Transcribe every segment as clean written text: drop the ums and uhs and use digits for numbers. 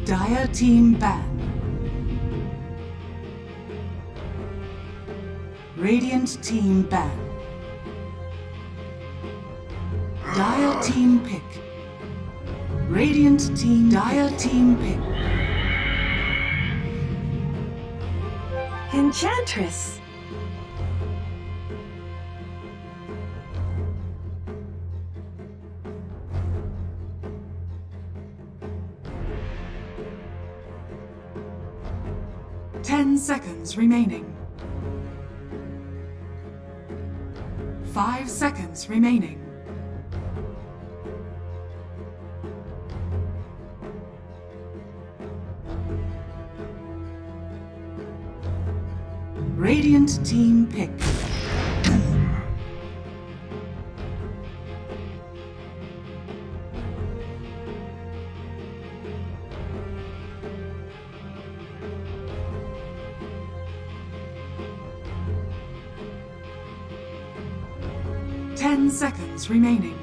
Dire team ban. Radiant team ban. Dire team pick. Radiant team. Dire team pick. Enchantress. Ten seconds remaining. 5 seconds remaining. Radiant team pick. Ten seconds remaining.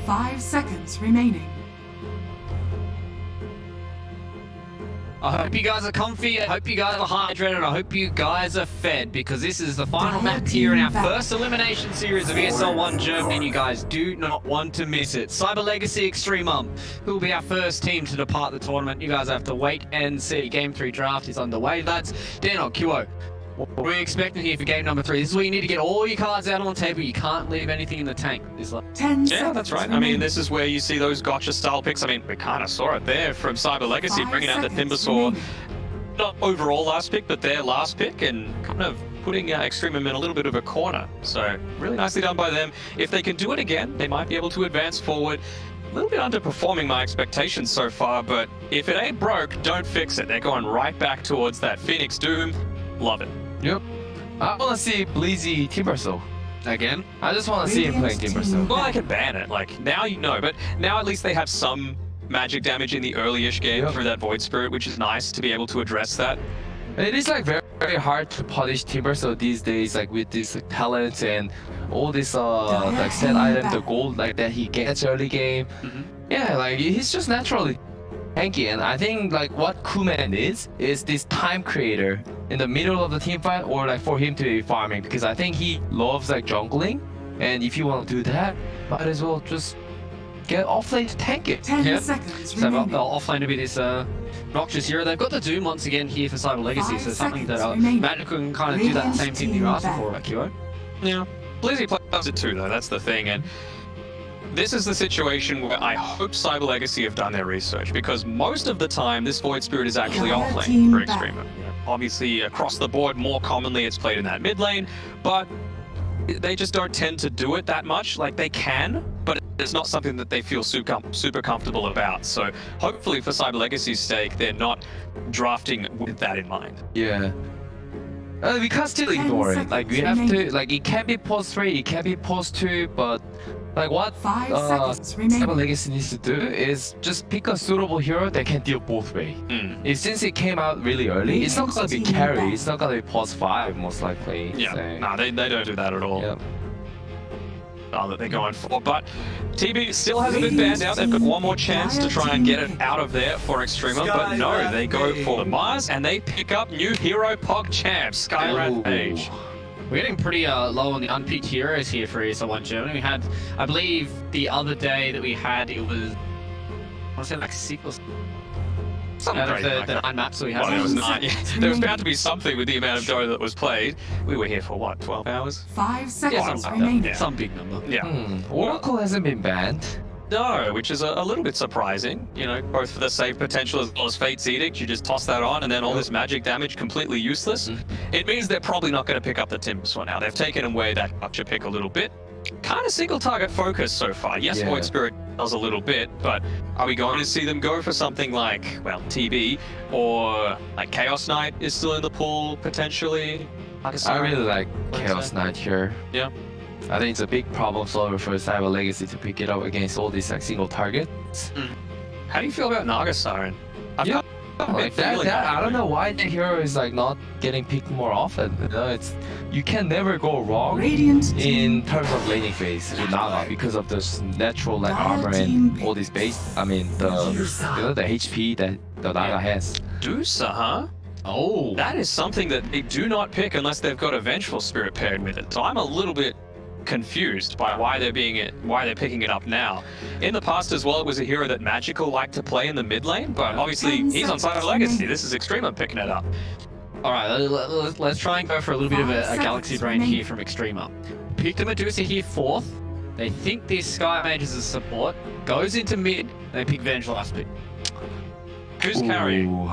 5 seconds remaining. I hope you guys are comfy, I hope you guys are hydrated, I hope you guys are fed, because this is the final match here in our first elimination series of ESL 1 Germany, and you guys do not want to miss it. Cyber Legacy Extremum, who will be our first team to depart the tournament. You guys have to wait and see. Game 3 draft is underway, lads. Dano, QO, what are we expecting here for game number 3? This is where you need to get all your cards out on the table. You can't leave anything in the tank. Yeah, that's right. I mean, this is where you see those gotcha style picks. I mean, we kind of saw it there from Cyber Legacy, bringing out the Timbersaw. Not overall last pick, but their last pick, and kind of putting Extremum in a little bit of a corner. So really nicely done by them. If they can do it again, they might be able to advance forward. A little bit underperforming my expectations so far, but if it ain't broke, don't fix it. They're going right back towards that Phoenix Doom. Love it. Yep. I want to see Bleezy Timbersaw again. I just want to see him playing Timbersaw. Well, I can ban it. Like, now you know, but now at least they have some magic damage in the early-ish game through that Void Spirit, which is nice to be able to address that. It is like very, very hard to polish Timbersaw these days, like with this talents and all this like set item, the gold like that he gets early game. Yeah, like he's just naturally tanky, and I think like what Kuman is this time creator in the middle of the team fight, or like for him to be farming, because I think he loves like jungling, and if you want to do that, might as well just get offlane to tank it. 10 seconds So remaining. they'll offlane a bit this Noxious hero. They've got the Doom once again here for Cyber Legacy, 5 so something that seconds remaining. Magic can kind of do that same thing that you asked for, QO. Yeah. Blizzy plays it too, though. That's the thing. And this is the situation where I hope Cyber Legacy have done their research, because most of the time this Void Spirit is actually offlane for Extremum. Obviously, across the board, more commonly it's played in that mid lane, but they just don't tend to do it that much. Like, they can, but it's not something that they feel super comfortable about. So hopefully for Cyber Legacy's sake, they're not drafting with that in mind. Yeah. We can't still ignore it. Like, we have to, like, it can be post 3, it can be post 2, but like what 5 seconds remaining. Cyber Legacy needs to do is just pick a suitable hero that can deal both ways. Since it came out really early, it's not gonna be carry, it's not gonna be post 5 most likely. Yeah, so. no, they don't do that at all. Yep. That they're going for, but TB still hasn't been banned out. They've got one more chance to try and get it out of there for Extremum, but no, they go for the Mars and they pick up new hero Pog champ, Skyrath Page. We're getting pretty low on the unpicked heroes here for ESL 1 Germany. We had, I believe, the other day that we had, it was, I want to say like 6 or something out of the 9 maps that we had. Well, it was 9. Yeah. There was bound to be something with the amount of Dota that was played. We were here for what, 12 hours? 5 seconds something like remaining. that. Yeah. Some big number. Yeah. Oracle hasn't been banned. No, which is a little bit surprising, you know, both for the save potential as well as Fate's Edict. You just toss that on and then all this magic damage completely useless. It means they're probably not going to pick up the Timbersaw now. They've taken away that gotcha pick a little bit. Kind of single target focus so far. Yes, Void Spirit does a little bit, but are we going to see them go for something like, well, TB, or like Chaos Knight is still in the pool potentially? I really like Chaos Knight here. Yeah. I think it's a big problem solver for Cyber Legacy to pick it up against all these like single targets. How do you feel about Naga Siren? I've kind Like that, I don't know why the hero is like not getting picked more often. You know, you can never go wrong Radiant in terms of laning phase with Naga because of this natural like armor and all this base. I mean the the HP that the Naga has. Deucer, huh? Oh, That is something that they do not pick unless they've got a Vengeful Spirit paired with it. So I'm a little bit confused by why they're picking it up now. In the past as well, it was a hero that Magical liked to play in the mid lane, but obviously he's on side of Legacy. This is Extremum picking it up. all right. Let's try and go for a little bit of a galaxy brain here from Extremum. Pick the Medusa here 4th. They think this Sky Mage is a support. Goes into mid. They pick Venge last pick. Who's carrying? Ooh.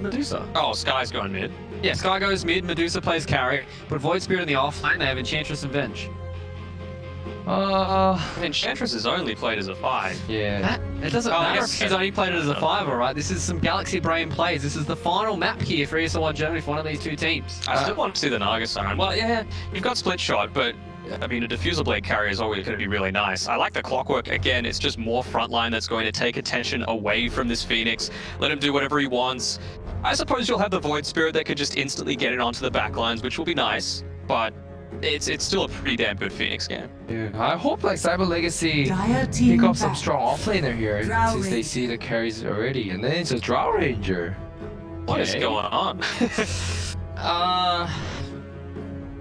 Medusa. Oh, Sky's going mid. Yeah, Sky goes mid. Medusa plays carry. Put Void Spirit in the offlane. They have Enchantress and Venge. Enchantress is only played as a 5. Yeah. It doesn't Oh, matter yes, if she's yeah. only played it as a 5, alright? This is some Galaxy Brain plays. This is the final map here for ESL 1 Germany for one of these two teams. I still want to see the Naga Siren. Well, yeah, you've got Split Shot, but I mean, a Diffusal Blade carry is always going to be really nice. I like the Clockwork. Again, it's just more frontline that's going to take attention away from this Phoenix. Let him do whatever he wants. I suppose you'll have the Void Spirit that could just instantly get it onto the back lines, which will be nice, but it's still a pretty damn good Phoenix game. Yeah. I hope like Cyber Legacy Dire team pick up some back. strong offlaner here Drow since they Ranger. see the carries already, and then it's a Drow Ranger. What is Okay. going on?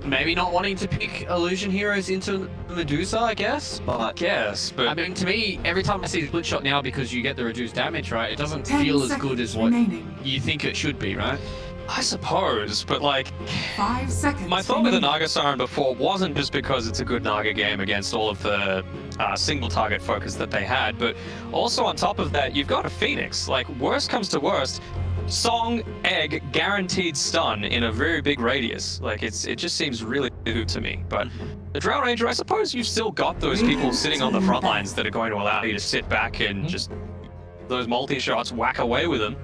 Maybe not wanting to pick Illusion Heroes into Medusa, I guess, but... Yes, but I mean, to me, every time I see Split Shot now, because you get the reduced damage, right, it doesn't 10 feel as good seconds as what remaining. you think it should be, right? I suppose, but like, 5 seconds. my thought with the remaining. Naga Siren before wasn't just because it's a good Naga game against all of the single target focus that they had, but also on top of that, you've got a Phoenix. Like, worst comes to worst, Song, Egg, guaranteed stun in a very big radius. Like, it just seems really good to me. But the Drow Ranger, I suppose you've still got those people sitting on the front lines that are going to allow you to sit back and just those multi-shots whack away with them.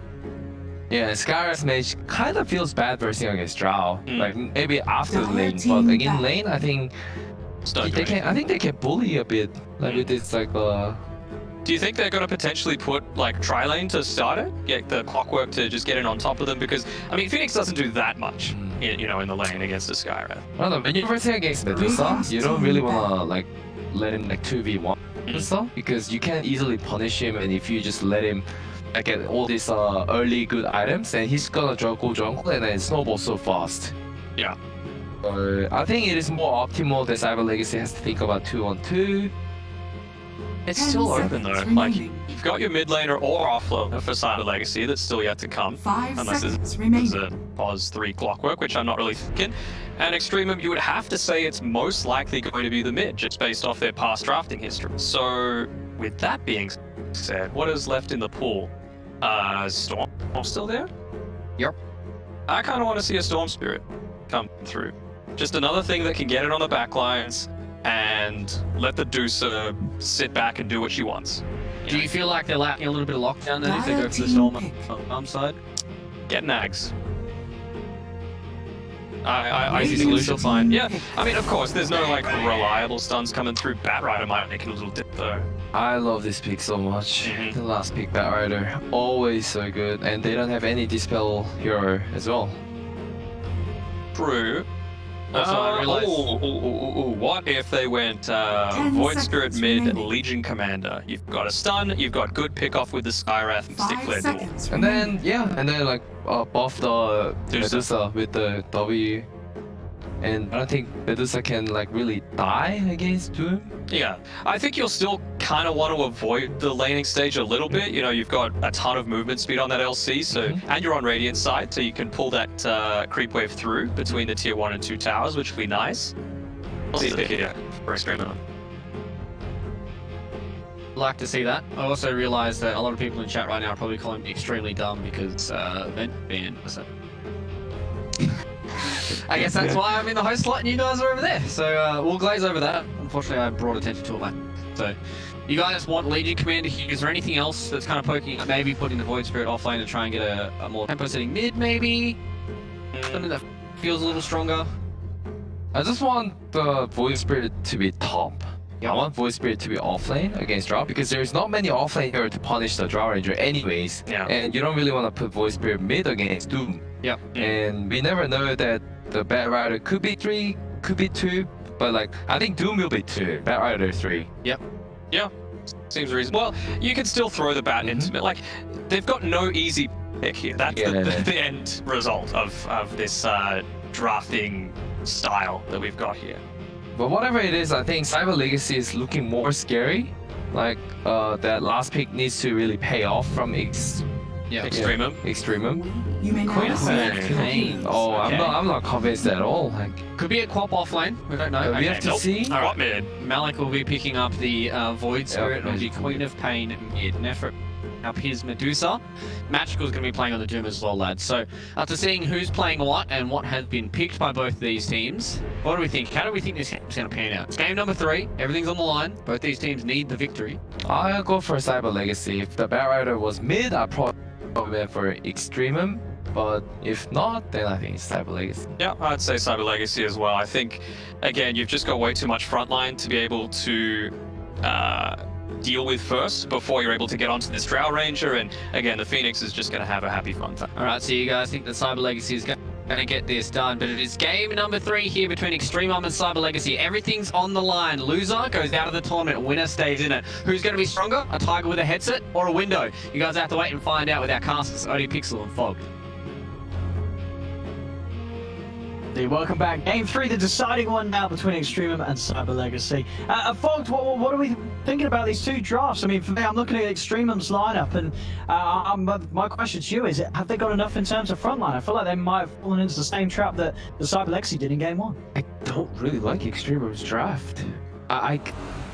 Yeah, Skyra's mage kind of feels bad versing against Drow. Like maybe after the Dire lane, but team like in back. lane, I think Don't do they can. anything. I think they can bully a bit. Like with this like Do you think they're going to potentially put like tri-lane to start it? Get the Clockwork to just get in on top of them? Because, I mean, Phoenix doesn't do that much, in the lane against a Skyra. I don't know, when you're versing against Medusa, you don't really wanna like let him like 2v1 and stuff because you can easily punish him, and if you just let him like get all these early good items, and he's gonna go jungle and then snowball so fast. Yeah. I think it is more optimal that Cyber Legacy has to think about 2-on-2. It's 10 still open though. seconds Like, remaining. you've got your mid laner or offlaner for Cyber Legacy that's still yet to come. 5 Unless seconds there's remaining. a pause 3 Clockwork, which I'm not really thinking. And Extremum, you would have to say it's most likely going to be the mid, just based off their past drafting history. So, with that being said, what is left in the pool? Storm still there? Yep. I kind of want to see a Storm Spirit come through. Just another thing that can get it on the back lines and let the Deucer sit back and do what she wants. Do you feel like they're lacking a little bit of lockdown then if they Dire go for the team Storm pick. arm side? Get nags. I Radiant think she'll fine. team Yeah, pick. I mean, of course, there's no like reliable stuns coming through. Batrider might make it a little dip though. I love this pick so much. Mhm. The last pick, Batrider, always so good, and they don't have any dispel hero as well. True. Also, I realized- What if they went 10 Void Spirit seconds mid, remaining. Legion Commander? You've got a stun, you've got good pick off with the Skywrath and Stick 5 Flare Duel. seconds And then remaining. yeah, and then like buff the Medusa. Medusa with the W, and I don't think Medusa can like really die against Doom. Yeah, I think you'll still kind of want to avoid the laning stage a little bit. You know, you've got a ton of movement speed on that LC, so and you're on Radiant side, so you can pull that creep wave through between the tier 1 and 2 towers, which will be nice. I'll see it here for Extremum. Like to see that. I also realize that a lot of people in chat right now are probably calling me extremely dumb because Vent banned. So. I guess that's why I'm in the host slot and you guys are over there. So we'll glaze over that. Unfortunately, I brought attention to it late. So you guys want Legion Commander here. Is there anything else that's kind of poking, maybe putting the Void Spirit offlane to try and get a more tempo setting mid, maybe? Something that feels a little stronger. I just want the Void Spirit to be top. I want Void Spirit to be offlane against Drow because there's not many offlane here to punish the Drow Ranger anyways. Yeah. And you don't really want to put Void Spirit mid against Doom. Yep. And we never know that the Bat Rider could be 3, could be 2, but like I think Doom will be 2, Bat Rider 3. Yep. Yeah, seems reasonable. Well, you can still throw the bat into it. Like, they've got no easy pick here. That's the end result of this drafting style that we've got here. But whatever it is, I think Cyber Legacy is looking more scary. Like that last pick needs to really pay off from Extremum. Extremum. You may now Queen of select Pain. Oh, Okay. I'm not convinced at all. Like Could be a Quap offlane. We don't know. we have to see. All right. Mid. Malik will be picking up the Void Spirit. It'll mid. be Queen of Pain mid. Nephrit up his Medusa. Magical's going to be playing on the Doom as well, lads. So after seeing who's playing what and what has been picked by both these teams, what do we think? How do we think this game's going to pan out? It's game number 3. Everything's on the line. Both these teams need the victory. I'll go for Cyber Legacy. If the Bat Rider was mid, I'd probably went for Extremum. But if not, then I think it's Cyber Legacy. Yeah, I'd say Cyber Legacy as well. I think, again, you've just got way too much frontline to be able to deal with first before you're able to get onto this Drow Ranger. And again, the Phoenix is just going to have a happy fun time. All right, so you guys think that Cyber Legacy is going to get this done, but it is game number 3 here between Extremum and Cyber Legacy. Everything's on the line. Loser goes out of the tournament, winner stays in it. Who's going to be stronger? A Tiger with a headset or a window? You guys have to wait and find out with our casters, OD Pixel and Fog. Welcome back. Game 3, the deciding one now between Extremum and Cyber Legacy. Fogged, what are we thinking about these two drafts? I mean, for me, I'm looking at Extremum's lineup, and my question to you is, have they got enough in terms of frontline? I feel like they might have fallen into the same trap that the Cyber Legacy did in Game 1. I don't really like Extremum's draft. The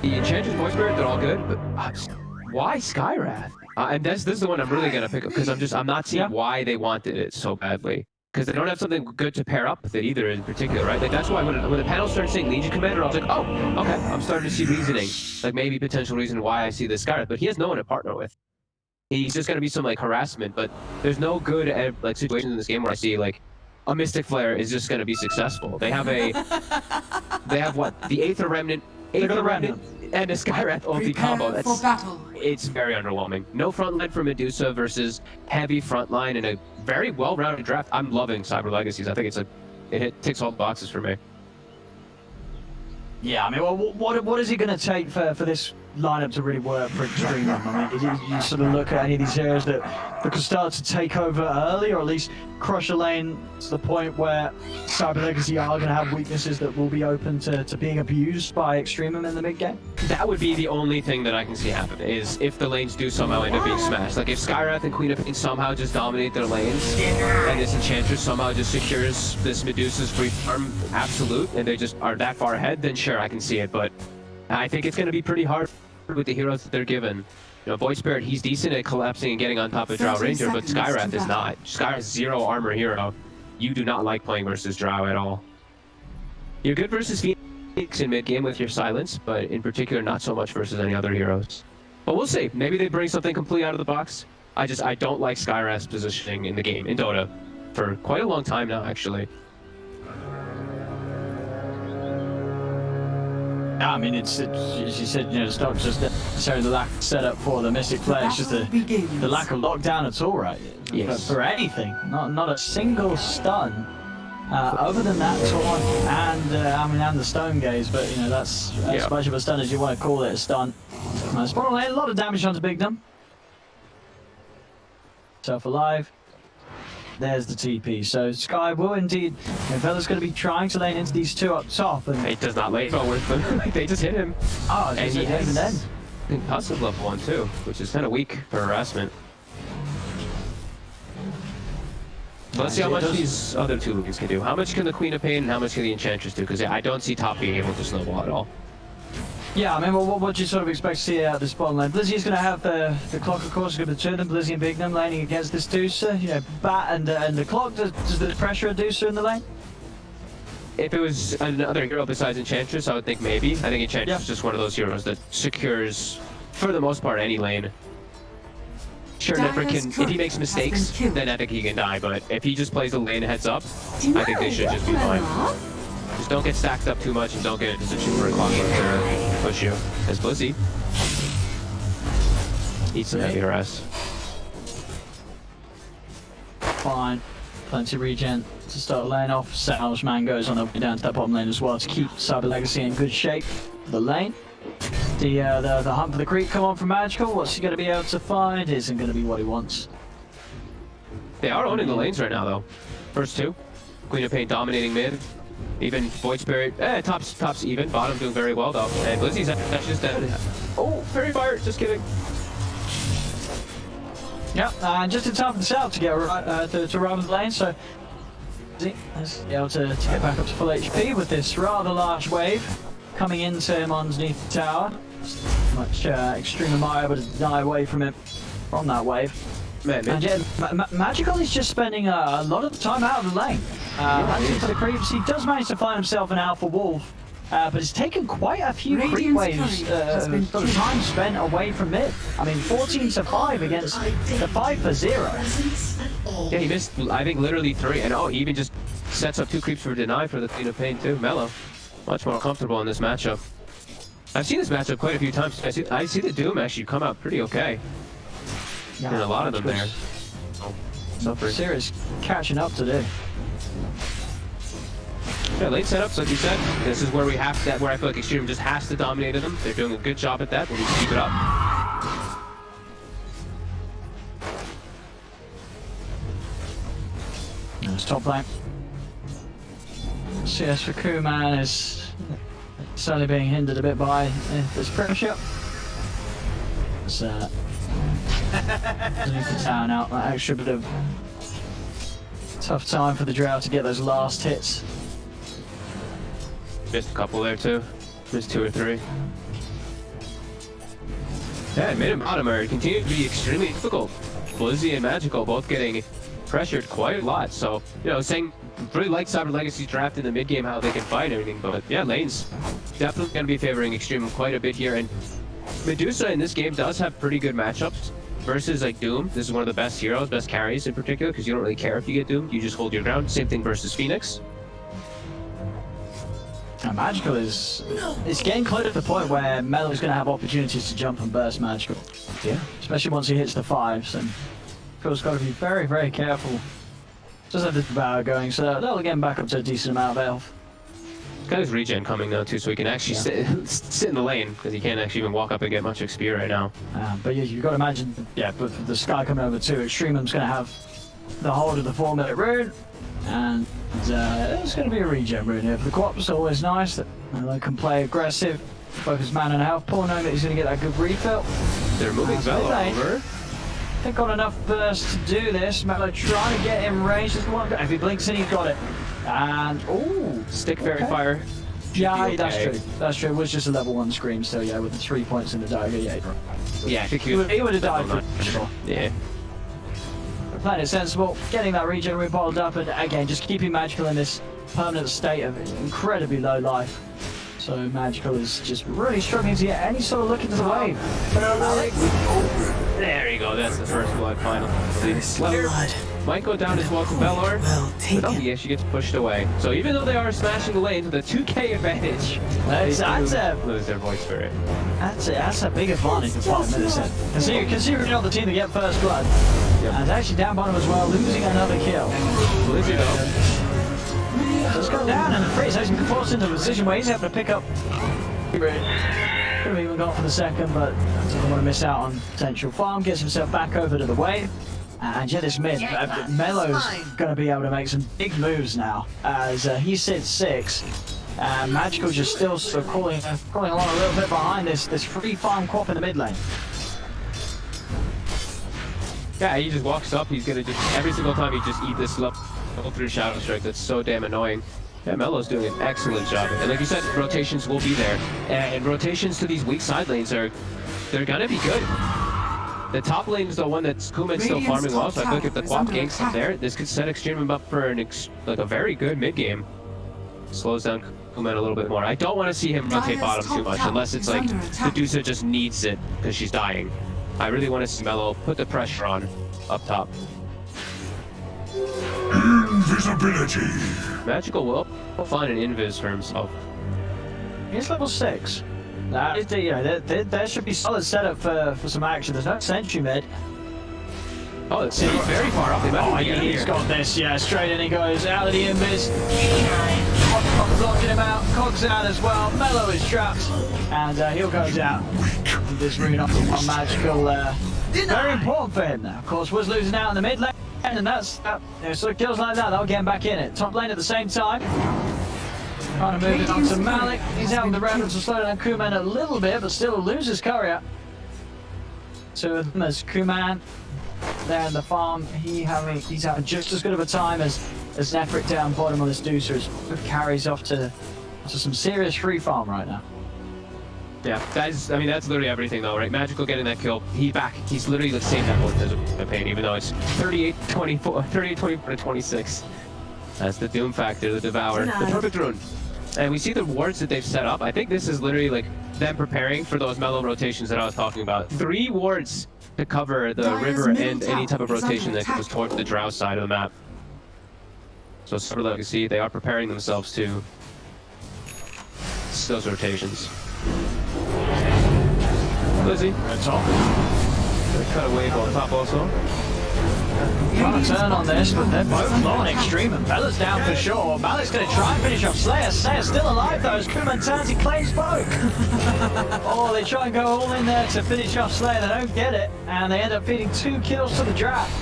Enchantress, Void Spirit, they're all good, but why Skywrath? And this is the one I'm really gonna pick up because I'm not seeing why they wanted it so badly. Because they don't have something good to pair up with it either in particular, right? Like that's why when the panel started saying Legion Commander, I was like, oh, okay, I'm starting to see reasoning. Like maybe potential reason why I see this Skywrath, but he has no one to partner with. He's just gonna be some like harassment, but there's no good like situations in this game where I see like a Mystic Flare is just gonna be successful. They have what? The Aether Remnant, and a Skywrath ulti combo. prepare for battle. It's very underwhelming. No frontline for Medusa versus heavy frontline in a very well-rounded draft. I'm loving Cyber Legacies. I think it ticks all the boxes for me. Yeah, I mean, well, what is it going to take for this lineup to really work for Extremum? I mean, you sort of look at any of these areas that could start to take over early, or at least crush a lane to the point where Cyber Legacy are going to have weaknesses that will be open to being abused by Extremum in the mid game? That would be the only thing that I can see happen, is if the lanes do somehow end up being smashed. Like if Skywrath and Queen of Pain somehow just dominate their lanes, and this Enchantress somehow just secures this Medusa's free farm absolute, and they just are that far ahead, then sure, I can see it. But I think it's going to be pretty hard with the heroes that they're given. You know, Void Spirit, he's decent at collapsing and getting on top of Drow 30 Ranger, but seconds Skywrath to is not. Skywrath's 0 armor hero. You do not like playing versus Drow at all. You're good versus Phoenix in mid-game with your silence, but in particular not so much versus any other heroes. But we'll see. Maybe they bring something completely out of the box. I don't like Skywrath's positioning in the game, in Dota, for quite a long time now, actually. I mean, it's as you said, you know, it's not just necessarily the lack of setup for the Mystic Flare, it's just the lack of lockdown at all, right? Yes. For anything, not a single stun. Other than that taunt and the stone gaze, but you know that's as much of a stun as you want to call it a stun. Spawn lane, a lot of damage onto Bigdom. Self alive. There's the TP. So Sky will indeed, Fella's going to be trying to lane into these two up top, and He does not lane forward, but they just hit him. oh, And he even then. has concussive level 1 too, which is kind of weak for harassment. Let's see how much these other two leagues can do. How much can the Queen of Pain and how much can the Enchantress do? Because I don't see top being able to snowball at all. Yeah, I mean, what do you sort of expect to see out of this bottom lane? Blizzy is going to have the clock, of course, going to be two of them, Blizzy and Bignum laning against this Deucer. You know, Bat and the clock, does the pressure a Deucer in the lane? If it was another hero besides Enchantress, I would think maybe. I think Enchantress is just one of those heroes that secures, for the most part, any lane. Sure, Nephrit can, if he makes mistakes, then I think he can die, but if he just plays the lane heads up, I think they should just be fine. Just don't get stacked up too much and don't get into super clockwork to push you. As Blizzy eats some heavy rest. Fine. Plenty of regen to start laying off. Salvage Man goes on the way down to that bottom lane as well to keep Cyber Legacy in good shape for the lane. The hunt for the creep come on from Magical. What's he going to be able to find? Isn't going to be what he wants. They are owning the lanes right now, though. First two. Queen of Pain dominating mid. Even Void Spirit, tops even. Bottom doing very well, though. And Blizzy's actually just dead. Oh, Fairy Fire, just kidding. Yep, and just in time for the south to get to run the lane, so let's be able to get back up to full HP with this rather large wave coming into him underneath the tower. Much Extremum are able to die away from him from that wave. Man. And yeah, Magical is just spending a lot of the time out of the lane. Hunting for the creeps, he does manage to find himself an Alpha Wolf, but it's taken quite a few creep waves for the time spent away from mid. I mean, 14 to 5 against the 5 for 0. Yeah, he missed, I think, literally 3. And he even just sets up 2 creeps for deny for the Queen of Pain, too. Mellow. Much more comfortable in this matchup. I've seen this matchup quite a few times. I see the Doom actually come out pretty okay. Yeah, and a lot of them there. Suffering. Serious catching up to do. Yeah, late setups, like you said. This is where we have to, where I feel like Extremum just has to dominate them. They're doing a good job at that. We need to keep it up. There's top lane. CS for Kuman is certainly being hindered a bit by this pressure. It's need to town out that extra bit of tough time for the Drow to get those last hits. Missed a couple there too. Missed 2 or 3. Yeah, mid and bottom are continue to be extremely difficult. Blizzy and Magical both getting pressured quite a lot. So, you know, saying really like Cyber Legacy's draft in the mid game, how they can fight everything. But yeah, lane's definitely going to be favoring Extremum quite a bit here. And Medusa in this game does have pretty good matchups versus like Doom. This is one of the best heroes, best carries in particular, because you don't really care if you get doomed. You just hold your ground. Same thing versus Phoenix. Magical is getting close to the point where Melo is going to have opportunities to jump and burst Magical. Yeah. Especially once he hits the 5s, and Phil's got to be very, very careful. Does have the power going, so that'll get him back up to a decent amount of health. Got his regen coming now too, so he can actually sit in the lane, because he can't actually even walk up and get much XP right now. But yeah, you've got to imagine, with the Sky coming over too, Extremum's going to have the hold of the 4-minute rune, and it's going to be a regen rune here. For the co-op's always nice that they can play aggressive, both his mana and health pool, knowing that he's going to get that good refill. They're moving Velo over. They've got enough burst to do this. Melo trying to get in range. If he blinks in, he's got it. And, ooh. Stick Fairy Fire. Yeah, that's true. That's true. It was just a level 1 scream, so yeah, with the 3 points in the dagger, yeah. Yeah, I think he would have died for sure. Yeah. Playing it sensible, getting that regen rune bottled up, and again, just keeping Magical in this permanent state of incredibly low life. So Magical is just really struggling to get any sort of look into the wave. There you go, that's the first blood finally. Blood might go down as well to Belor, but oh yeah, she gets pushed away. So even though they are smashing the lane to the 2k advantage, they lose their Void Spirit. That's a big advantage for 5 minutes in. Considering you're the team to get first blood, and actually down bottom as well, losing another kill. Blizzy though. Just go down and the freeze has been forced into a position where he's having to pick up. Could have even gone for the second, but doesn't want to miss out on potential farm. Gets himself back over to the wave. And yeah, this mid, Melo's going to be able to make some big moves now, as he sits 6. Magical just still sort of crawling along a little bit behind this free farm co-op in the mid lane. Yeah, he just walks up, he's gonna just, every single time he just eat this level 3 Shadow Strike that's so damn annoying. Yeah, Melo's doing an excellent job. And like you said, rotations will be there. And rotations to these weak side lanes they're gonna be good. The top lane is the one that's Kuman's still farming well, so I think if the Quap ganks up there, this could set Extremum up for a very good mid game. Slows down Kuman a little bit more. I don't want to see him rotate bottom too much, unless it's like Medusa just needs it because she's dying. I really want to see Melo put the pressure on up top. Invisibility. Magical will fun and invis for himself. He's level 6. That is, you know, there should be solid setup for some action. There's no sentry mid. Oh, it's very far up. They might Oh, be getting he's here. got this, yeah, straight in he goes, out of the invis. Blocking him out, Cog's out as well, Mellow is trapped, and he'll go down. This rune up on Magical, very important for him now. Of course, was losing out in the mid lane, and that's, you know, sort of kills like that, that'll get him back in it. Top lane at the same time. Trying to move it on to Malik, he's out with the random to slow down Kuman a little bit, but still loses courier. Two of them as Kuman there in the farm, he's having just as good of a time as Nefric down bottom on this Deucer as carries off to some serious free farm right now. Yeah, that's literally everything though, right? Magical getting that kill. He's literally the same that as a pain, even though it's 38-24 to 26. That's the Doom Factor, the Devour, the perfect rune. And we see the wards that they've set up. I think this is literally like them preparing for those mellow rotations that I was talking about. 3 wards to cover the river and any type of rotation that goes towards the Drow side of the map. So Cyber Legacy, they are preparing themselves to those rotations. Lizzie, At top. gonna cut a wave on top also. Trying to turn on this, but they're both low on Extreme, and Bella's down for sure. Malik's going to try and finish off Slayer. Slayer's still alive though, as Kuman turns, he claims both. Oh, they try and go all in there to finish off Slayer, they don't get it, and they end up feeding 2 kills to the draft.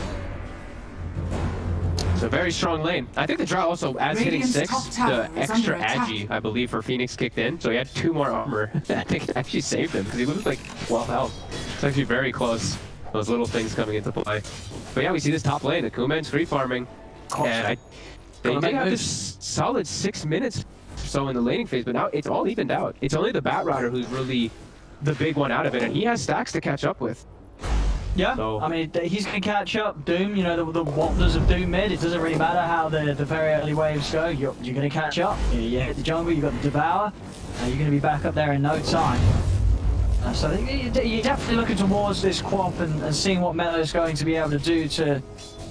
It's a very strong lane. I think the Drow also, as hitting Radiant's 6, top tower the is extra under attack. agi, I believe, for Phoenix kicked in, so he had 2 more armor. I think it actually saved him, because he loses like 12 health. It's actually very close, those little things coming into play. But yeah, we see this top lane, the Kuman's free farming, and they did have this solid 6 minutes or so in the laning phase, but now it's all evened out. It's only the Bat Rider who's really the big one out of it, and he has stacks to catch up with. Yeah, So- I mean, he's going to catch up. Doom, you know, the wonders of Doom mid, it doesn't really matter how the very early waves go, you're going to catch up. You hit the jungle, you've got the Devour, you're going to be back up there in no time. So you're definitely looking towards this Quap and seeing what Meta is going to be able to do to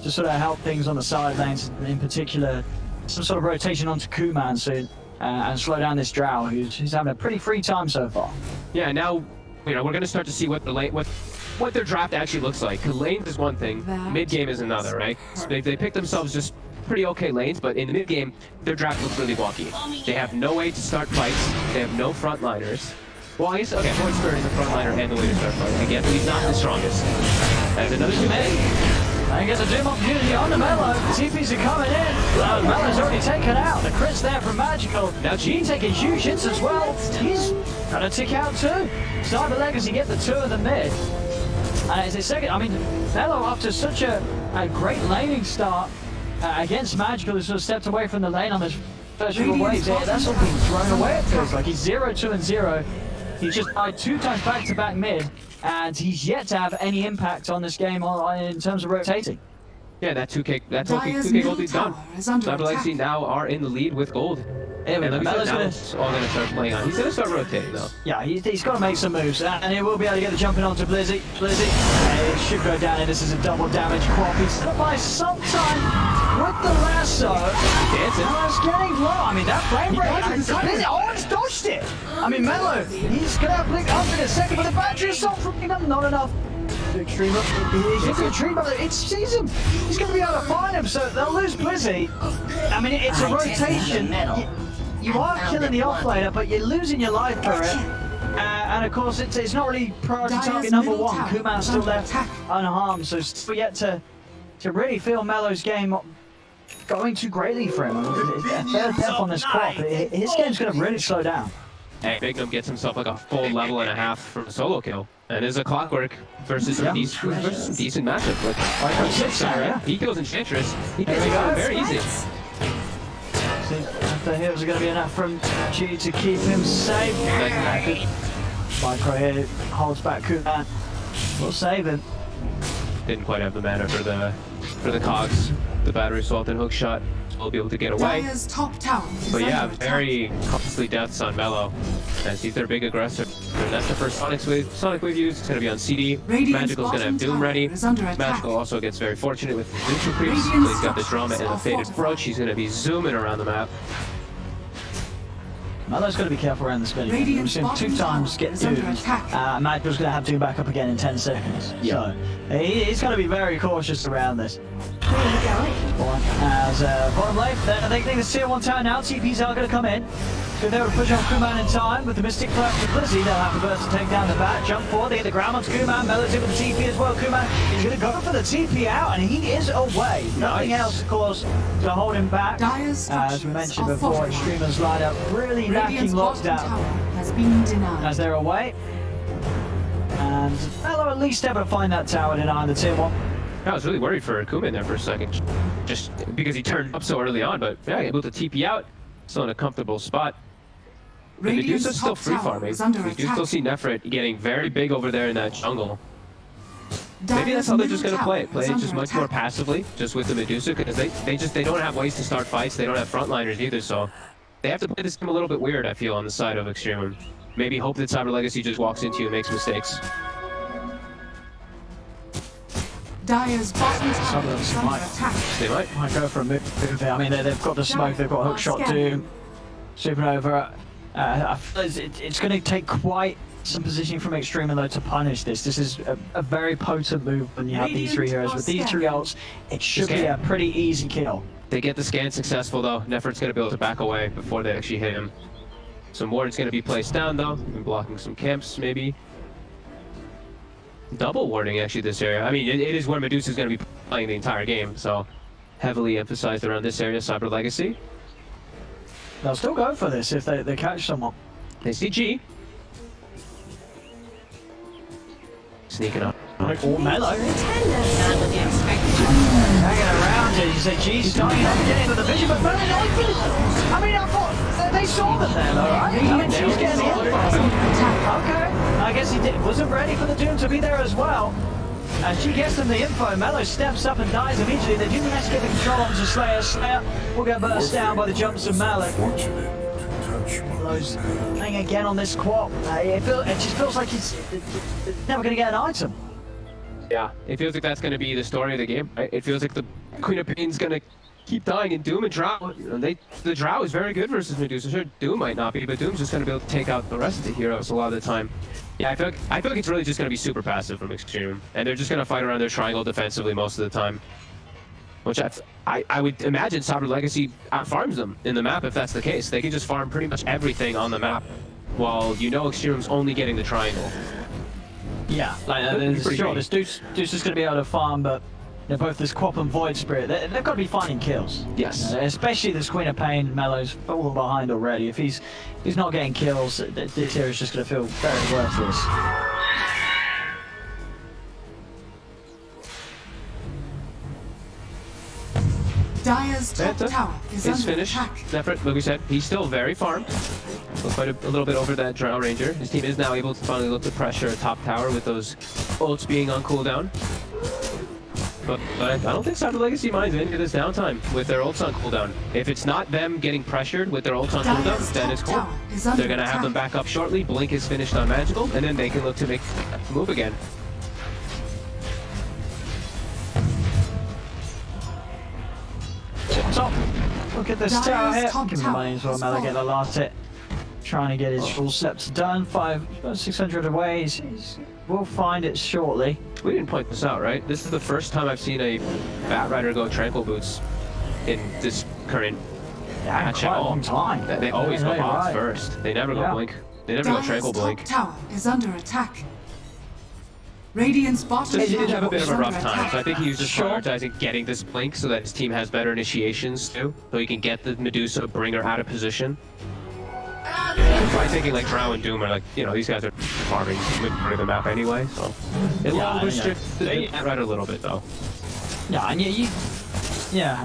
sort of help things on the side lanes, in particular some sort of rotation onto Kuman soon and slow down this Drow who's having a pretty free time so far. Yeah, now, you know, we're going to start to see what the lane, what their draft actually looks like. 'Cause lanes is one thing, mid game is another, right? So they pick themselves just pretty okay lanes, but in the mid game, their draft looks really wonky. They have no way to start fights. They have no frontliners. Well, I guess, okay, Void Spirit is a frontliner and the way to start fighting. Again, he's not the strongest. That's another two And gets a Doom opportunity on the Mellow. TPs are coming in. Mellow's already taken out. The crits there from Magical. Now Gene taking huge hits as well. He's gonna tick out too. Cyber Legacy get the 2 of the mid. And it's a second, I mean, Mellow after such a great laning start against Magical, who sort of stepped away from the lane on his first few waves. That's all being thrown away, it feels like. He's 0-2 and 0. He's just died 2 times back-to-back mid, and he's yet to have any impact on this game in terms of rotating. Yeah, that 2K Dyer's gold is done. middle tower is under Cyber Legacy attack. now are in the lead with gold. Here we And go. like we said, Mellow's now gonna, it's all gonna start playing on. He's gonna start rotating though. yeah, he's got to make some moves, and he will be able to get the jumping onto Blizzy. It should go down, and this is a double damage Quap. He's still by some time with the lasso. Dancing. Now it's getting low. I mean, that frame rate, oh, it's dodged it. I mean, Mellow, he's going to have Blink up in a second, but the battery assault from him, not enough. Extreme up, he's a Extreme up, it sees him. He's going to be able to find him, so they'll lose Blizzy. I mean, it's a rotation. You are killing the offlaner, but you're losing your life for it. And of course, it's not really priority target number 1. Kuman's still left unharmed, so still yet to really feel Mellow's game going too greatly for him. I mean, third death on this Quap, his game's going to really slow down. Hey, Bignum gets himself like a full level and a half from a solo kill. And is a Clockwork versus some decent matchup. Like, Right, 6 area. he kills Enchantress. He There gets we go. it very easy. See, the heals are going to be enough from G to keep him safe. Micro here holds back Kuman. We'll save him. Didn't quite have the mana for the cogs. The battery assault and hook shot. We'll be able to get away. Dyer's top tower is But yeah, under attack. very costly deaths on Mellow, as he's their big aggressor. And that's the first Sonic Wave use. It's going to be on CD. Radiant's Magical's going to have bottom Doom tower ready. is under attack. Magical also gets very fortunate with the neutral creeps, so Radiant's he's got the drama and the structures are faded fortified. approach. He's going to be zooming around the map. Melo's got to be careful around the spin. We've Radiant's seen him bottom 2 times tower get is under doomed. attack. Magic's going to have to back up again in 10 seconds. Yeah. So he's got to be very cautious around this. As bottom left, they think the tier 1 tower now. TPs are going to come in. So if they were to push off Kuman in time with the Mystic Cloak to Blizzy, they'll have the burst to take down the bat. Jump forward, they hit the ground onto Kuman. Melo's in with the TP as well. Kuman is going to go for the TP out, and he is away. Nothing else, of course, to hold him back. Dire's As we mentioned structures are before, fortified. Extremum's lineup really lacking Radiant's bottom lockdown tower has been denied. as they're away. And Melo at least able to find that tower denying the tier 1. I was really worried for Kuman there for a second, just because he turned up so early on, but yeah, able to TP out, still in a comfortable spot. The Radiant's Medusa's still top free tower farming. is under We do attack. still see Nefrit getting very big over there in that jungle. Maybe Dire's that's how they're middle just gonna tower play it. Play is it under just much more attack. passively, just with the Medusa, because they don't have ways to start fights. They don't have frontliners either, so they have to play this game a little bit weird. I feel on the side of Extremum. Maybe hope that Cyber Legacy just walks into you and makes mistakes. Dire's bottom tower of them is under might- attack. They might. Might go for a move here. I mean, they've got the smoke, they've got hookshot Doom, Supernova. I feel it's going to take quite some positioning from Extremum though to punish this. This is a very potent move when you have these 3 heroes. With these 3 ults, it should be a pretty easy kill. They get the scan successful though. Nefrit's gonna be able to back away before they actually hit him. Some ward's gonna be placed down though, and blocking some camps maybe. Double warding actually this area. I mean, it is where Medusa's gonna be playing the entire game, so heavily emphasized around this area. Cyber Legacy. They'll still go for this if they catch someone. They see G. Sneaking up. Or Melo. Hanging around it, you say, geez, starting up getting into the vision, but Melo, I mean, I thought they saw them there, though, right? I mean, she's getting the info. Okay, I guess he wasn't ready for the Doom to be there as well. And she gets them the info. Melo steps up and dies immediately. They do manage to get the control onto Slayer. Slayer will get burst down by the jumps of Melo. Melo's playing again on this quad. It just feels like he's never going to get an item. Yeah, it feels like that's going to be the story of the game, right? It feels like the Queen of Pain's going to keep dying, and Doom and Drow, you know, the Drow is very good versus Medusa. Sure, Doom might not be, but Doom's just going to be able to take out the rest of the heroes a lot of the time. Yeah, I feel like it's really just going to be super passive from Extreme, and they're just going to fight around their triangle defensively most of the time. Which I would imagine Cyber Legacy out-farms them in the map if that's the case. They can just farm pretty much everything on the map, while you know Extreme's only getting the triangle. Yeah, like sure, this Deuce is going to be able to farm, but you know, both this Quap and Void Spirit, they've got to be finding kills. Yes. Especially this Queen of Pain. Melo's falling behind already. If he's not getting kills, this here is just going to feel very worthless. Dire's top Phantom tower is is under finished. attack. Nefrit, like we said, he's still very farmed. Quite a little bit over that Drow Ranger. His team is now able to finally look to pressure a top tower with those ults being on cooldown. But I don't think Cyber Legacy minds any of this downtime with their ults on cooldown. If it's not them getting pressured with their ults on cooldown, then it's cool. They're going to have them back up shortly. Blink is finished on Magical, and then they can look to make a move again. Top. Look at this Dire's tower here. top Give me the tower money as well. has Melo get the fallen. last hit. Trying to get his full steps done. 600 away. We'll find it shortly. We didn't point this out, right? This is the first time I've seen a Bat Rider go Tranquil Boots in this current match quite at a all. long time. They always go Yeah, bombs right. first. They never go Yeah. Blink. They never go Dire's Tranquil top Blink. tower is under attack. Radiant's bottom He tower did have a bit is of a under rough time, attack. so I think he was just Sure. prioritizing getting this Blink so that his team has better initiations too, so he can get the Medusa, bring her out of position. I'm probably thinking like Drow and Doom are like, you know, these guys are farming with the map anyway, so it will Yeah, restrict the right a little bit though. Yeah,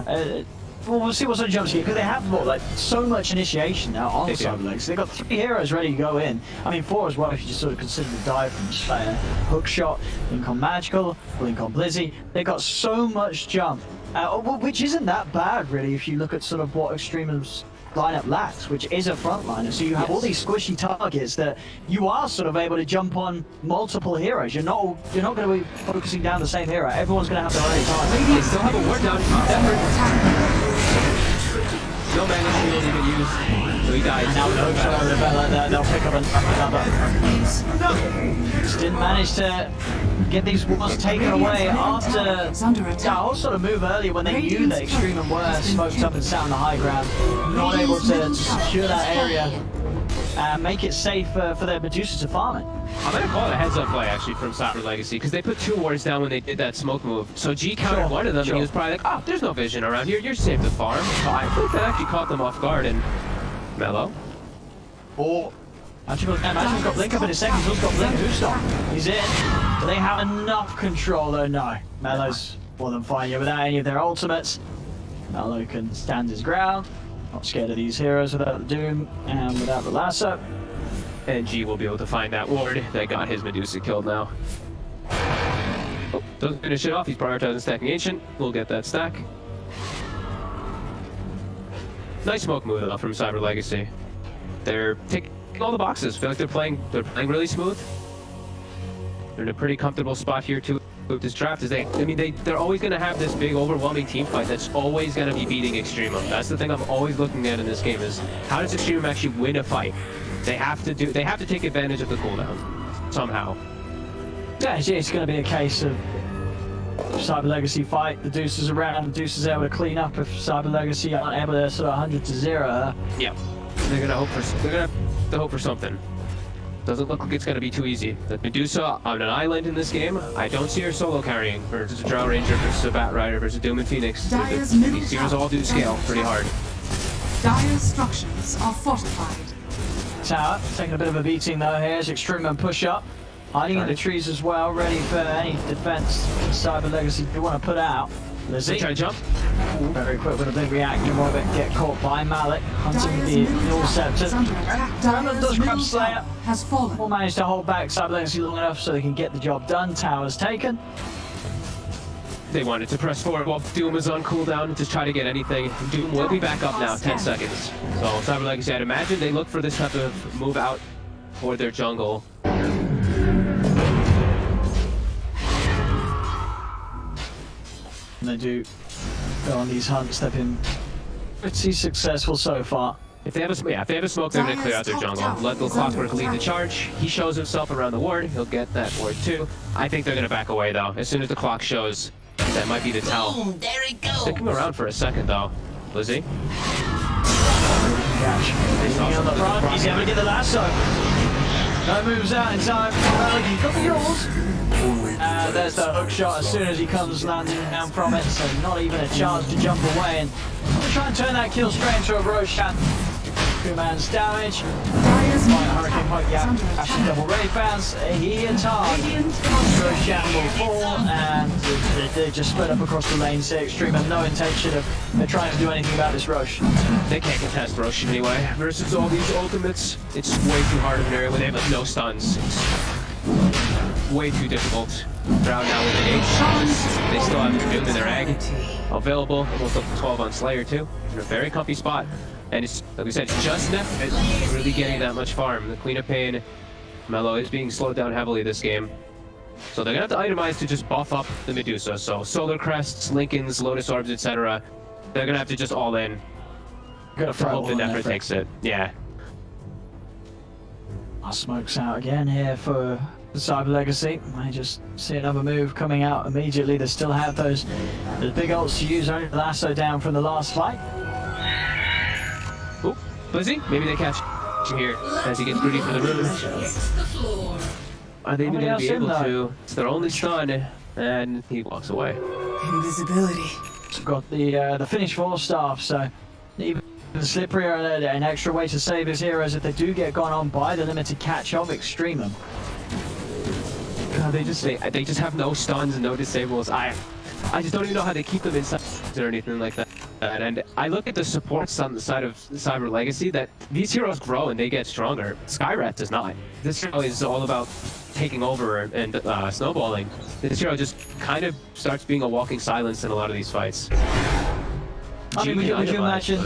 and well, we'll see what sort of jumps here, because they have like so much initiation now on They do. Cyber Legacy. They've got 3 heroes ready to go in. I mean 4 as well if you just sort of consider the dive from Slayer, Hookshot, Blink on Magical, Blink on Blizzy. They've got so much jump, which isn't that bad really if you look at sort of what Extremum's lineup lacks, which is a frontliner. So you have all these squishy targets that you are sort of able to jump on multiple heroes. You're not going to be focusing down the same hero. Everyone's going to have their own target. They still have a ward down. Nefrit. No mana shield he can use, so he dies. Now the hook's over the Bella, they'll pick up another. Just didn't manage to get these walls taken away after I was sort of move earlier when they knew that Extremum were smoked up and sat on the high ground, not able to secure that area and make it safe for their Medusa to farm it. I'm gonna call it a heads-up play actually from Cyber Legacy because they put 2 wards down when they did that smoke move. So G countered one of them and he was probably like, oh, there's no vision around here, you're safe to farm. So I think that actually caught them off guard and Mellow. Or Magical's got Blink up in a second, he's also got Blink, who's stop? He's in. Do they have enough control though? No. Mellow's more than fine here without any of their ultimates. Mellow can stand his ground, not scared of these heroes without the Doom and without the lasso. And G will be able to find that ward that got his Medusa killed now. Oh, doesn't finish it off, he's prioritizing stacking Ancient. We'll get that stack. Nice smoke move though from Cyber Legacy. They're taking all the boxes. Feel like they're playing really smooth. They're in a pretty comfortable spot here too with this draft. They're always gonna have this big overwhelming team fight that's always gonna be beating Extremum. That's the thing I'm always looking at in this game is how does Extremum actually win a fight? They have to take advantage of the cooldown somehow. Yeah, it's going to be a case of Cyber Legacy fight. The Deuce is around. The Deuce is able to clean up if Cyber Legacy aren't able to sort of 100 to 0. Yeah, they're gonna have to hope for something. Doesn't look like it's gonna be too easy. The Medusa on an island in this game, I don't see her solo carrying versus a Drow Ranger versus a Bat Rider versus a Doom and Phoenix. These heroes all do scale pretty hard. Dire's structures are fortified. Tower taking a bit of a beating though here as Extremum push up. Hiding in the trees as well, ready for any defense Cyber Legacy do want to put out. Lizzie. Try to jump. Very quick with a big reaction, will get caught by Malik, hunting the Null Scepter. Diamond does grab Slayer. Has fallen. Will manage to hold back Cyber Legacy long enough so they can get the job done. Tower's taken. They wanted to press forward while Doom is on cooldown to try to get anything. Doom will be back up now, 10 seconds. So Cyber Legacy, I'd imagine they look for this type of move out for their jungle. And they do go on these hunts. They've been pretty successful so far. If they have a smoke, they're gonna clear out their jungle. Let the Clockwork lead the charge. He shows himself around the ward. He'll get that ward too. I think they're gonna back away though. As soon as the clock shows, that might be the tell. Boom, there he goes. Stick him around for a second though. Lizzie. He's on the front. He's able to get the lasso. No moves out in time. He's got the yours. There's the hook shot as soon as he comes landing down from it, so not even a chance to jump away. And I'm gonna try and turn that kill straight into a Roshan. 2 man's damage. Hurricane Poke, yeah, actually double Ray fans. He and hard. Roshan will fall, and they just split up across the lane. So Extreme have no intention of trying to do anything about this Rosh. They can't contest Rosh anyway. Versus all these ultimates, it's way too hard of an area where they have like no stuns. It's way too difficult. Drow now with the 8. They still have the Doom in their egg available. Almost up to 12 on Slayer too. In a very comfy spot. And it's, like we said, just Nef is really getting that much farm. The Queen of Pain, Mellow is being slowed down heavily this game. So they're gonna have to itemize to just buff up the Medusa. So Solar Crests, Lincolns, Lotus Orbs, etc. They're gonna have to just all in. Gotta Hope the Nefer takes it. Yeah. Smokes out again here for the Cyber Legacy. I just see another move coming out immediately. They still have those big ults to use. Only the lasso down from the last fight. Oop, Blizzy, maybe they catch him here as he gets greedy for the room. Are they even going to be able to? It's their only stun, and he walks away. Invisibility. So got the finish 4 staff, so even Slippery are an extra way to save his heroes if they do get gone on by the limited catch of Extremum. God, they just have no stuns and no disables. I just don't even know how they keep them inside or anything like that. And I look at the supports on the side of Cyber Legacy that these heroes grow and they get stronger. Skywrath does not. This hero is all about taking over and snowballing. This hero just kind of starts being a walking silence in a lot of these fights. I mean, would you imagine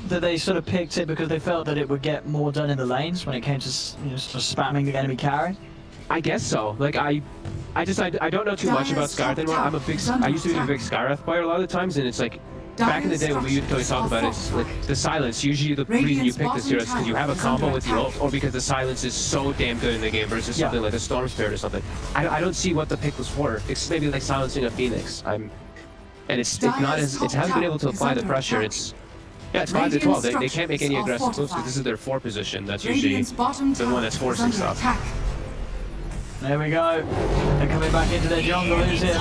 that they sort of picked it because they felt that it would get more done in the lanes when it came to sort of spamming the enemy carry? I guess so. Like I don't know too much about Skywrath anymore. I used to be a big Skywrath player a lot of the times, and it's like back in the day when we used to always talk about it, it's like the silence. Usually the reason you pick this hero is because you have a combo with the ult, or because the silence is so damn good in the game versus something like a Storm Spirit or something. I don't see what the pick was for. It's maybe like silencing a Phoenix. And it hasn't been able to apply the pressure. It's 5 to 12. They can't make any aggressive moves because this is their 4 position. That's usually the one that's forcing stuff. There we go. They're coming back into their jungle. Who's here?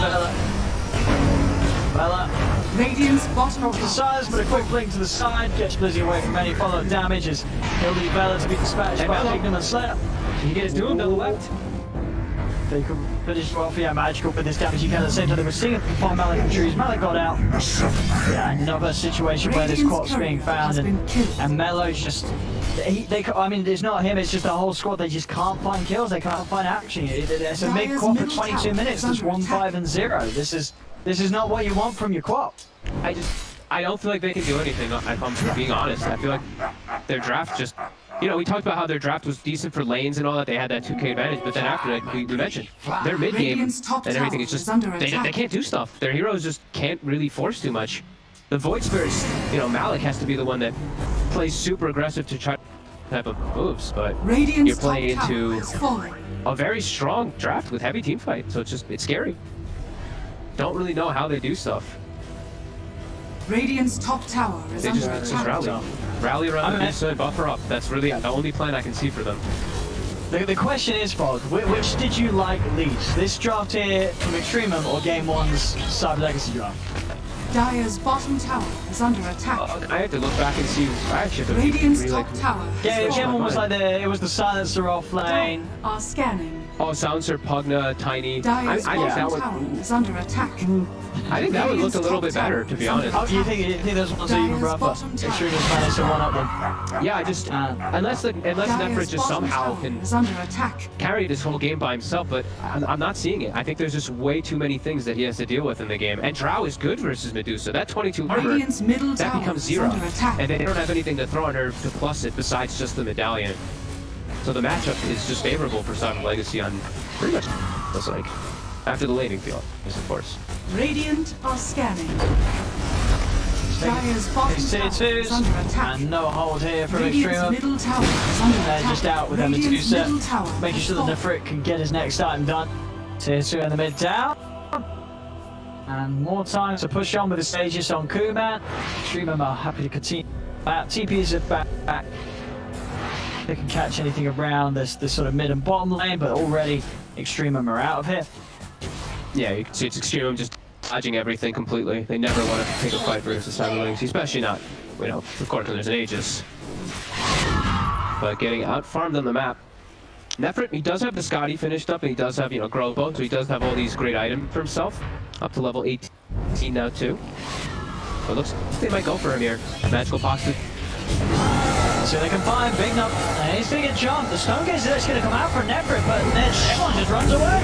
Bella. Radiant's bottom Off the sides, but a quick blink to the side. Gets Blizzy away from any follow-up damages. He'll leave Bella to be dispatched by Extremum and Slayer. He gets doomed on the left. They could finish well for Magical, but this damage you can at the same time. They were seeing it before Malik and Trees. Malik got out. Yeah, another situation where this quad's being found, and Melo's just. I mean, it's not him, it's just the whole squad. They just can't find kills, they can't find action. It's a mid quad for 22 minutes. There's 1, 5, and 0. This is not what you want from your quad. I don't feel like they can do anything, if I'm being honest. I feel like their draft just... You know, we talked about how their draft was decent for lanes and all that. They had that 2k advantage, but then after that, we mentioned their mid game and everything is just... They can't do stuff. Their heroes just can't really force too much. The Void Spirits, you know, Malik has to be the one that plays super aggressive to try type of moves, but you're playing into a very strong draft with heavy team fight, so it's scary. Don't really know how they do stuff. Radiant's top tower is They under just attack. rally around Medusa and buffer up. That's really the only plan I can see for them. The question is, Fog, which did you like least? This draft here from Extremum or Game 1's Cyber Legacy draft? Dire's bottom tower is under attack. I have to look back and see. I actually have to Radiant's really top tower. Yeah, Game 1 was like it was the silencer off lane. Are scanning. Oh, Silencer, Pugna, Tiny. Dire's I think that bottom tower would. is under attack. I think that would look a little bit better, to be honest. Oh, you think those ones are even rougher? Extremum's managed to one-up them. Yeah, I just unless Nefrit just somehow can is under attack. carry this whole game by himself, but I'm not seeing it. I think there's just way too many things that he has to deal with in the game. And Drow is good versus Medusa. That 22 armor, Radiant's middle that tower becomes is 0. under attack. And they don't have anything to throw on her to plus it besides just the medallion. So the matchup is just favorable for Cyber Legacy on pretty much, looks like. After the laning field, yes, of course. Radiant are scanning. Dire's bottom It's tower tier is 2s, under attack. and no hold here from Radiant's Extremum. middle tower is under They're attack. just out with Radiant's Medusa, middle tower making is sure that falling. Nefrit can get his next item done. Tier 2 in the mid down. And more time to push on with the stages on Kuman. Extremum are happy to continue. TPs are back. They can catch anything around this sort of mid and bottom lane, but already Extremum are out of here. Yeah, you can see it's Extremum just dodging everything completely. They never want to take a fight versus Cyber Legacy, especially not, you know, of course, when there's an Aegis. But getting out-farmed on the map. Nefrit, he does have the Scotty finished up, and he does have, you know, Grow Bow, so he does have all these great items for himself. Up to level 18 now, too. But it looks like they might go for him here. Magical Box. So they can find Big Nup, and he's gonna get jumped. The Stone Gaze is gonna come out for Nefrit, but then everyone just runs away.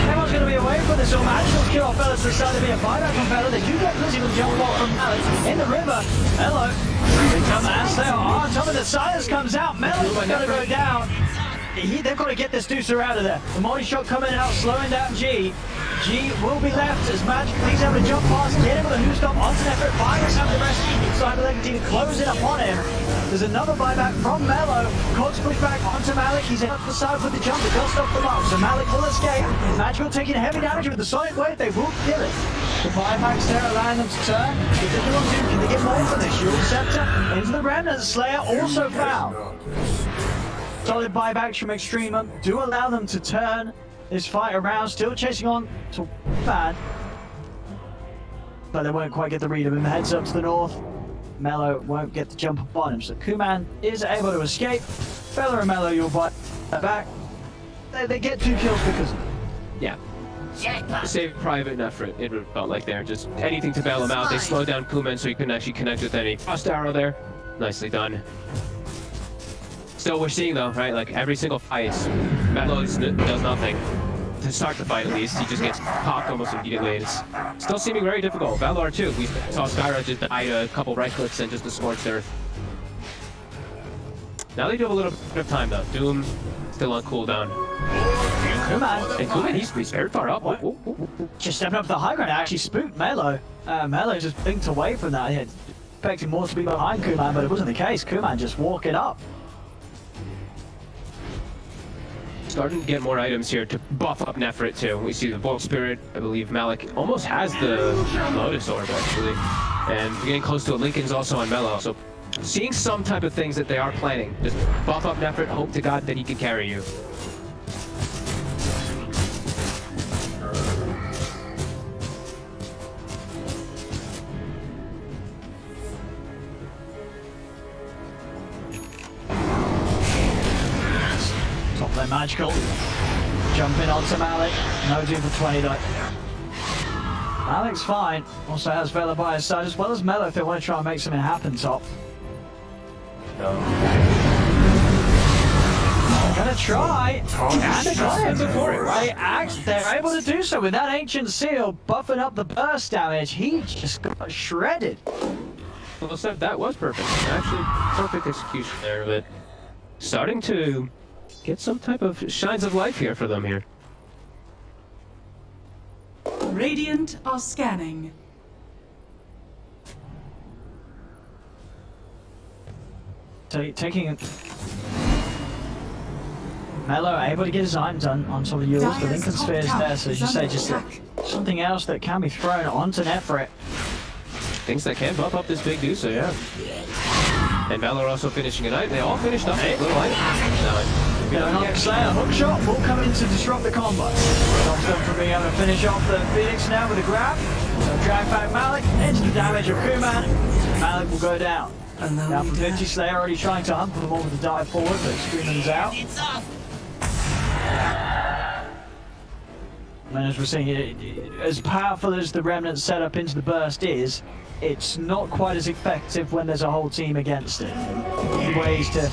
Everyone's gonna be away from this. So Magical kill off Fellas decided to be a buyback from Fellas. They do get Blizzy with a jump ball from Malik in the river. Hello. They come and stay on top of the silence comes out. Melo's gonna go down. They've got to get this Deucer out of there. The multi-shot coming out, slowing down G. G will be left as Magic he's able to jump past, get him with a who stop onto Nefrit, buying out the rest. Cyber Legacy closing upon him. There's another buyback from Melo. Cogs push back onto Malik. He's up the side with the jump. It does stop the mark. So Malik will escape. Magical taking heavy damage with the Sonic Wave. They will kill it. The buybacks there allowing them to turn. If they do want to, can they get more for this? Shield Scepter into the Remnant. Slayer also fouled. Solid buybacks from Extremum do allow them to turn this fight around, still chasing on to bad. But they won't quite get the read of him. Heads up to the north. Melo won't get the jump upon him. So Kuman is able to escape. Fella and Melo, you'll buy back. They get 2 kills because... Yeah. Save Private Nefrit, it felt like they're just anything to bail him out. They slowed down Kuman so he couldn't actually connect with any frost arrow there. Nicely done. Still, we're seeing though, right? Like every single fight, Melo does nothing. To start the fight at least, he just gets popped almost immediately. It's still seeming very difficult. Valor too. We saw Skyra just die to a couple right clicks and just a scorched earth. Now they do have a little bit of time though. Doom still on cooldown. Kuman. And Kuman, he's very far up. Oh, Just stepping up the high ground, actually spooked Melo. Melo just blinked away from that. He had expected more to be behind Kuman, but it wasn't the case. Kuman just walking up. Starting to get more items here to buff up Nefrit too. We see the Volt Spirit. I believe Malik almost has the Lotus Orb actually. And we're getting close to it. Lincoln's also on Melo. So seeing some type of things that they are planning. Just buff up Nefrit, hope to God that he can carry you. Top lane magical. Jumping onto Malik. No doom for 20 though. Malik's fine. Also has Vela by his side as well as Melo if they want to try and make something happen top. Gonna try. And they got him before it. They're able to do so with that Ancient Seal buffing up the burst damage. He just got shredded. Well said, that was perfect. Actually, perfect execution there, but starting to get some type of shines of life here for them here. Radiant are scanning. Taking it. Melo able to get his iron done on some of the Euros. The Lincoln Sphere's there, so as you say, just something else that can be thrown onto Nefrit. Things that can buff up this big Dusa, yeah. And Valor also finishing a night. They all finished up a little item. Going on Slayer, hook shot, will come in to disrupt the combo. Stops them from being able to finish off the Phoenix now with a grab. So drag back Malik, instant damage of Kuman. Malik will go down. Now from 50, Slayer already trying to hunt for them all with the dive forward, but Extremum's out. And as we're seeing, as powerful as the Remnant setup into the burst is, it's not quite as effective when there's a whole team against it. Ways to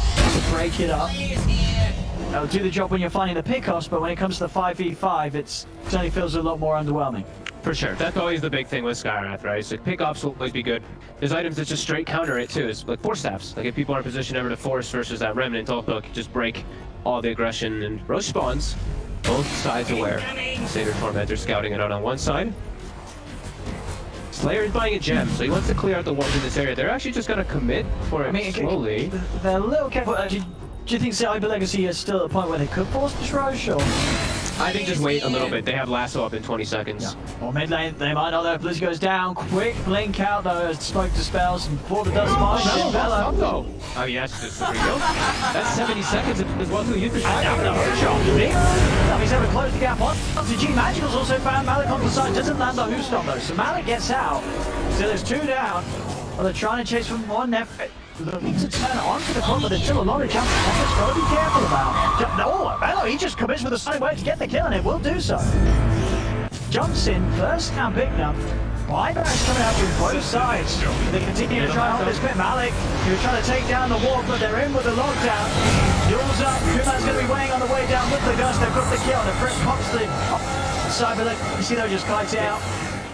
break it up. It'll do the job when you're finding the pickoffs, but when it comes to the 5v5, it certainly feels a lot more underwhelming. For sure, that's always the big thing with Skywrath, right? So pickoffs will always be good. There's items that just straight counter it too. It's like Force Staffs. Like if people are in position ever to force versus that Remnant also can just break all the aggression. And Roche spawns. Both sides aware. Satyr Tormentor scouting it out on one side. Slayer is buying a gem, so he wants to clear out the ones in this area. They're actually just going to commit for it slowly. They're a little careful. Do you think Cyber Legacy is still at the point where they could force this Roche, or? I think just wait a little bit. They have lasso up in 20 seconds. Yeah. Or mid lane, they might not know if Blizzy goes down. Quick blink out though as smoke dispels and before the dust march. Oh yes, just there we go. That's 70 seconds as well to use the shot. Now he's able to close the gap on. G Magical's also found Malik on the side. Doesn't land on Houston though. So Malik gets out. So there's two down. Well, they're trying to chase from one Nefrit. Looking to turn onto the corner, but there's still a lot of jumps. Nefrit's got to be careful about. No, Melo, he just commits with a side way to get the kill, and it will do so. Jumps in, first down, big enough. Buybacks coming out from both sides. They continue to try and hold this bit. Malik, he was trying to take down the wall, but they're in with the lockdown. Duels up. Kuman's going to be weighing on the way down with the gust. They've got the kill. The Frit pops the Cyberlick. You see, they're just kites out.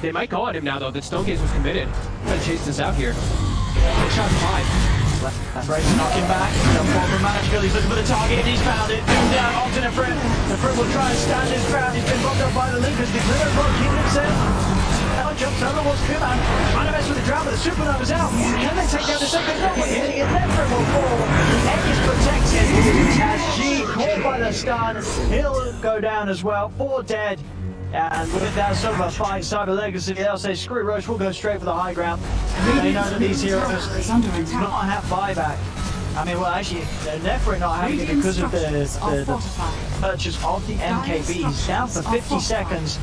They might go at him now, though. That Stonegaze was committed. Trying to chase this out here. Shot 5. Brace knocking back. Jump ball from Magical. He's looking for the target and he's found it. Doom down onto the Frit. The Frit will try and stand his ground. He's been blocked up by the Linkers. The Glitter Block keeping himself. Now jumps over towards Kuman. Trying to mess with the drought, but the Supernova's out. Can they take down the second drop? Hitting it, then Frit will fall. Egg is protected. As G caught by the stun. He'll go down as well. 4 dead. And with that sort of a fight, Cyber Legacy, they'll say, screw Roche, we'll go straight for the high ground. They know that these heroes do not have buyback. I mean, well, actually, Nefrit not having it because of the purchase of the MKB. He's down for 50 seconds.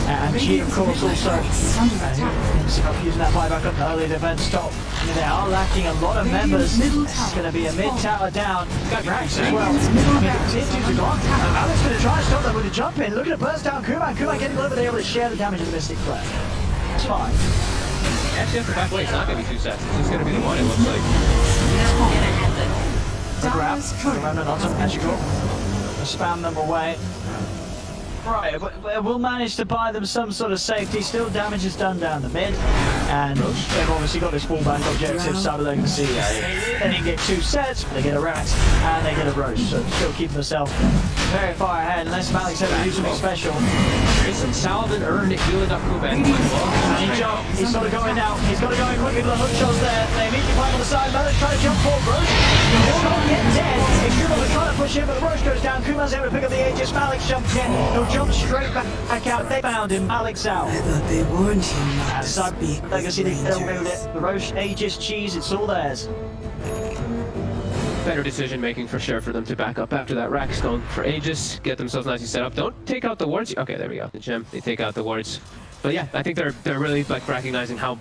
And G, of course, also himself using that buyback up early defense top. I mean, they are lacking a lot of members. It's going to be a mid-tower down. Got Rax as well. I mean, the tier 2s are gone. Alex going to try and stop them with a jump in. Look at the burst down Kuman. Kuman getting a little bit able to share the damage of the Mystic Flare. It's fine. Actually, after back away, it's not going to be 2 sets. It's just going to be the one, it looks like. The grab. The Remnant on some magical. Spam them away. Right, we'll manage to buy them some sort of safety. Still damage is done down the mid. And they've obviously got this wallbang objective, Cyber Legacy. They didn't get 2 sets, they get a Rax, and they get a Roche. So still keeping themselves very far ahead, unless Malik's ever do something special. Jason Salvin earned healing up Kuman. And he jumped. He's got to go in now. He's got to go in quickly. The hook shots there. They immediately find on the side. Malik trying to jump forward. Roche still not yet dead. Extremum is trying to push in, but the Roche goes down. Kuman's able to pick up the Aegis. Malik jumps in. He'll jump straight back out. They found him. Malik's out. I thought they warned him not to Side speak with Legacy, they still build strangers. it. The Roche, Aegis, cheese, it's all theirs. Better decision making for sure for them to back up after that Rax going for Aegis, get themselves nicely set up. Don't take out the wards. Okay, there we go. The gem. They take out the wards. But yeah, I think they're really like recognizing how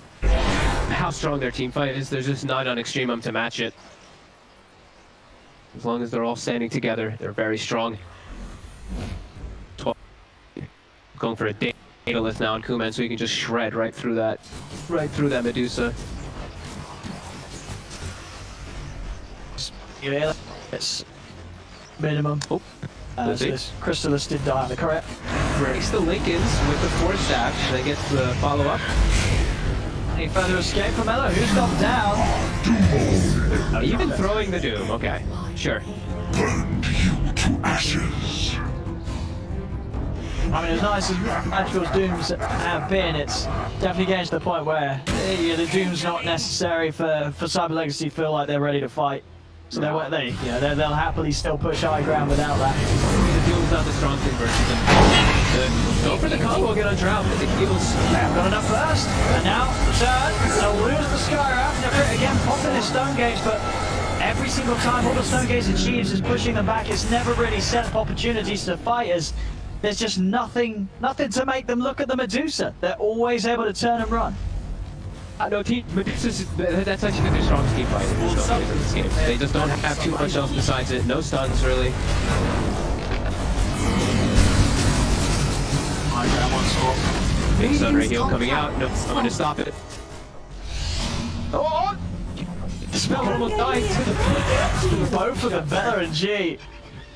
strong their team fight is. There's just not on Extremum to match it. As long as they're all standing together, they're very strong. 12. Going for a Daedalus now on Kuman, so he can just shred right through that Medusa. Yeah, it's minimum. Oh, This Crystallis did die on the correct. breaks the Lincolns with the force staff. They get the follow up. Any further escape from Elo? Who's gone down? Even throwing the Doom. Okay, sure. I mean, as nice as Magical's Dooms have been, it's definitely getting to the point where the Doom's not necessary for Cyber Legacy to feel like they're ready to fight. So they'll happily still push high ground without that. The Doom's not the strong thing versus them. Go for the combo, get on Drow. I think Eagles. They've got enough first, and now the turn. They'll lose the Skywrath. Never again popping his Stone Gauge, but every single time all the Stone Gauge achieves is pushing them back. It's never really set up opportunities to fighters. There's just nothing to make them look at the Medusa. They're always able to turn and run. No, Medusa's, that's actually their strongest team fight in this game. They just don't have too much else besides it. No stuns, really. Big Sunray heal coming out. No, I'm going to stop it. Oh! Spell almost died to both of them, Bella and G.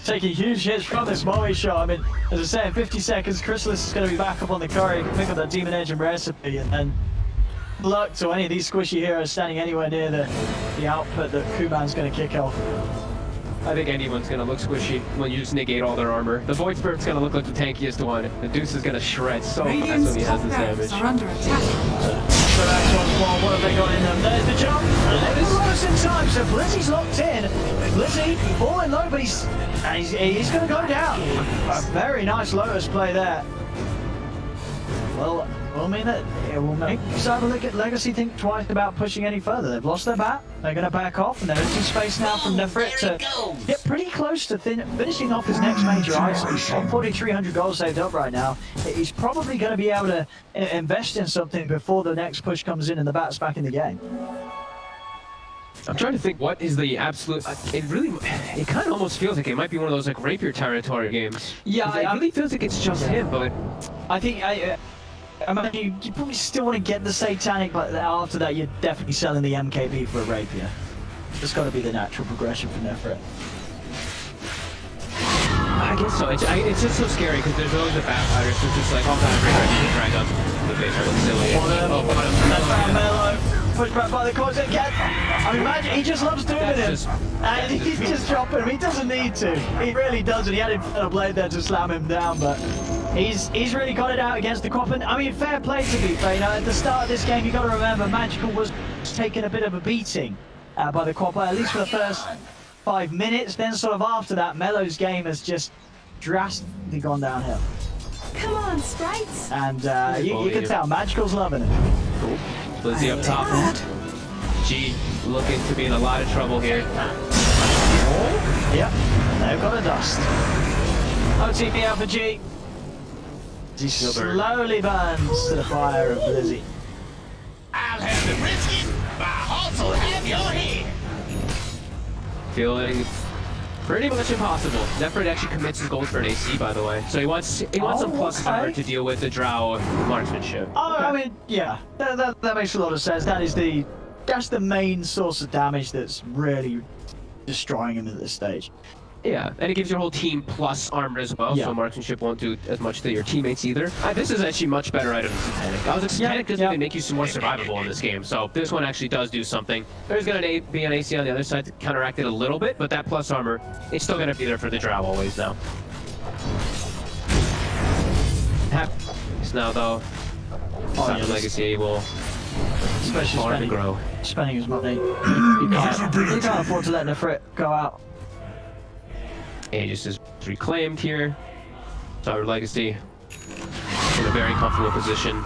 Taking huge hits from this Moe shot. I mean, as I say, in 50 seconds, Crystallis is going to be back up on the car. You can pick up that Demon Engine recipe, and then luck to any of these squishy heroes standing anywhere near the output that Kuman's going to kick off. I think anyone's going to look squishy when you just negate all their armor. The Void Spirit's going to look like the tankiest one. The Deuce is going to shred so fast when he has this damage. Are under attack. So that's what have they got in them? There's the jump. Little Lotus in time, so Blizzy's locked in. Blizzy falling low, but he's going to go down. A very nice Lotus play there. Well, will mean that it will make Cyber Legacy think twice about pushing any further. They've lost their bat, they're going to back off, and there is some space now from Nefrit to get pretty close to finishing off his next major item. 4,300 gold saved up right now. He's probably going to be able to invest in something before the next push comes in and the bat's back in the game. I'm trying to think what is the absolute. It kind of almost feels like it might be one of those like rapier territory games. Yeah, it really feels like it's just him, but I think I mean, you probably still want to get the Satanic, but after that, you're definitely selling the MKB for a Rapier. It's got to be the natural progression from Nefrit. I guess so. It's just so scary because there's always a backfire, so it's just like, oh god, I'm drag on the base. That looks silly. Mellow. Pushed back by the cords again. I mean, imagine, he just loves doing it. And he's just dropping him. He doesn't need to. He really doesn't. He had Infernal Blade there to slam him down, but he's really got it out against the Quap. And I mean, fair play to be fair. You know, at the start of this game, you got to remember, Magical was taking a bit of a beating by the Quap, at least for the first 5 minutes. Then sort of after that, Mellow's game has just drastically gone downhill. Come on, sprites. And you can tell, Magical's loving it. Cool. Blizzy up top. G looking to be in a lot of trouble here. Yep, they've got a dust. OTP out for G. He slowly burns to the fire of Blizzy. I'll have the brisket, but I'll also have your head. Feeling pretty much impossible. Nefrit actually commits his gold for an AC, by the way. So he wants some plus armor to deal with the Drow marksmanship. Oh, I mean, yeah, that makes a lot of sense. That's the main source of damage that's really destroying him at this stage. Yeah, and it gives your whole team plus armor as well, so marksmanship won't do as much to your teammates either. This is actually much better item than Satanic. I was like, Satanic doesn't even make you some more survivable in this game, so this one actually does do something. There's going to be an AC on the other side to counteract it a little bit, but that plus armor, it's still going to be there for the Drow always now. happens now though. Oh, yeah, Legacy will especially farm and grow. spending his money. You can't afford to let Nefrit go out. Aegis is reclaimed here. Cyber Legacy in a very comfortable position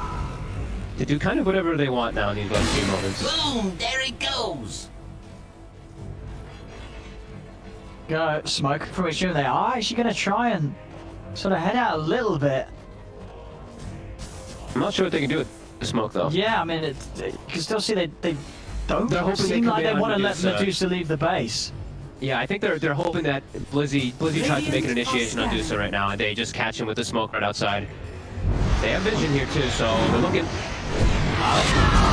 to do kind of whatever they want now in these last few moments. Boom! There he goes. Go smoke from Extremum. They are actually going to try and sort of head out a little bit. I'm not sure what they can do with the smoke though. Yeah, I mean, you can still see they don't They're hoping they seem come like in they on want to let Medusa. Medusa leave the base. Yeah, I think they're hoping that Blizzy tried to make an initiation on Medusa right now, and they just catch him with the smoke right outside. They have vision here too, so they're looking.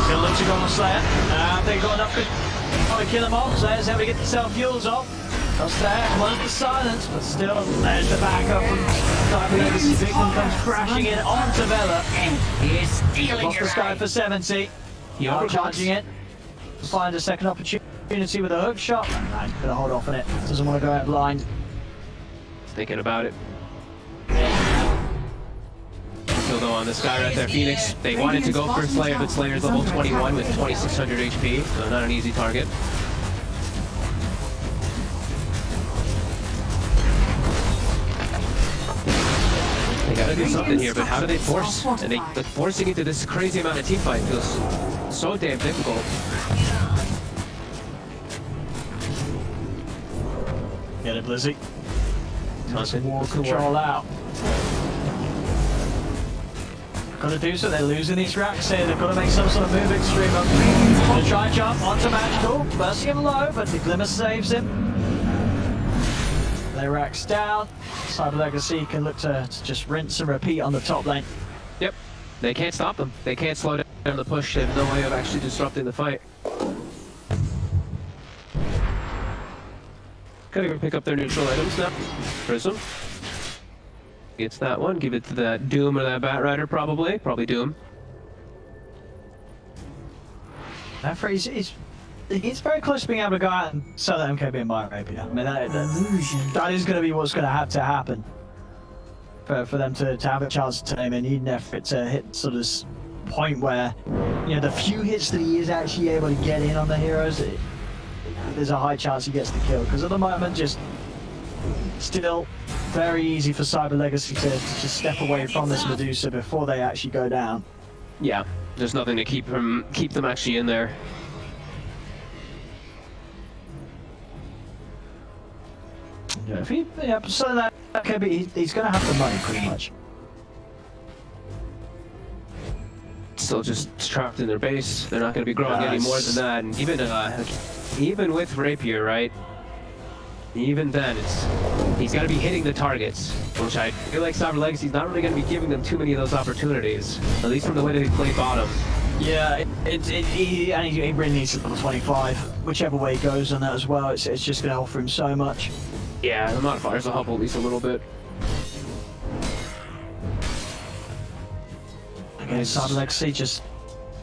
Still looks to go on Slayer. They've got enough to kill him off. Slayer's able to get the self-fuels off. Cross there, was the silence, but still, there's the backup from Cyber Legacy. Big one comes crashing in onto Vela. He's stealing Lost your the sky eye. for 70. He Now overclocks. charging it. Finds a second opportunity with a hook shot. And he's gonna hold off on it. Doesn't want to go out blind. Thinking about it. Still though on the sky right there, Phoenix. They wanted to go for Slayer, but Slayer's level 21 with 2600 HP, so not an easy target. They gotta do something here, but how do they force? And like forcing into this crazy amount of team fight feels so damn difficult. Get it, Blizzy. Nothing. Wall control out. Gotta do so, they're losing these racks here. They've got to make some sort of move. Extremum. Gonna try and jump onto Magical. Bursting him low, but the Glimmer saves him. They racks down. Cyber Legacy can look to just rinse and repeat on the top lane. Yep. They can't stop them. They can't slow down the push. They have no way of actually disrupting the fight. Gotta go pick up their neutral items now. Prism. Gets that one. Give it to that Doom or that Bat Rider probably. Probably Doom. That phrase is... He's very close to being able to go out and sell that MKB and buy a rapier. I mean, that is going to be what's going to have to happen for them to have a chance to tame. They need an effort to hit sort of this point where, you know, the few hits that he is actually able to get in on the heroes, there's a high chance he gets the kill. Because at the moment, just still very easy for Cyber Legacy to just step away from this Medusa before they actually go down. Yeah. There's nothing to keep them actually in there. Yeah, so that could be, he's going to have the money pretty much. Still just trapped in their base. They're not going to be growing any more than that. And even with Rapier, right? Even then, he's got to be hitting the targets, which I feel like Cyber Legacy's not really going to be giving them too many of those opportunities, at least from the way that they play bottom. Yeah, he really needs level 25, whichever way he goes on that as well. It's just going to offer him so much. Yeah, the modifiers will help at least a little bit. Again, Cyber Legacy just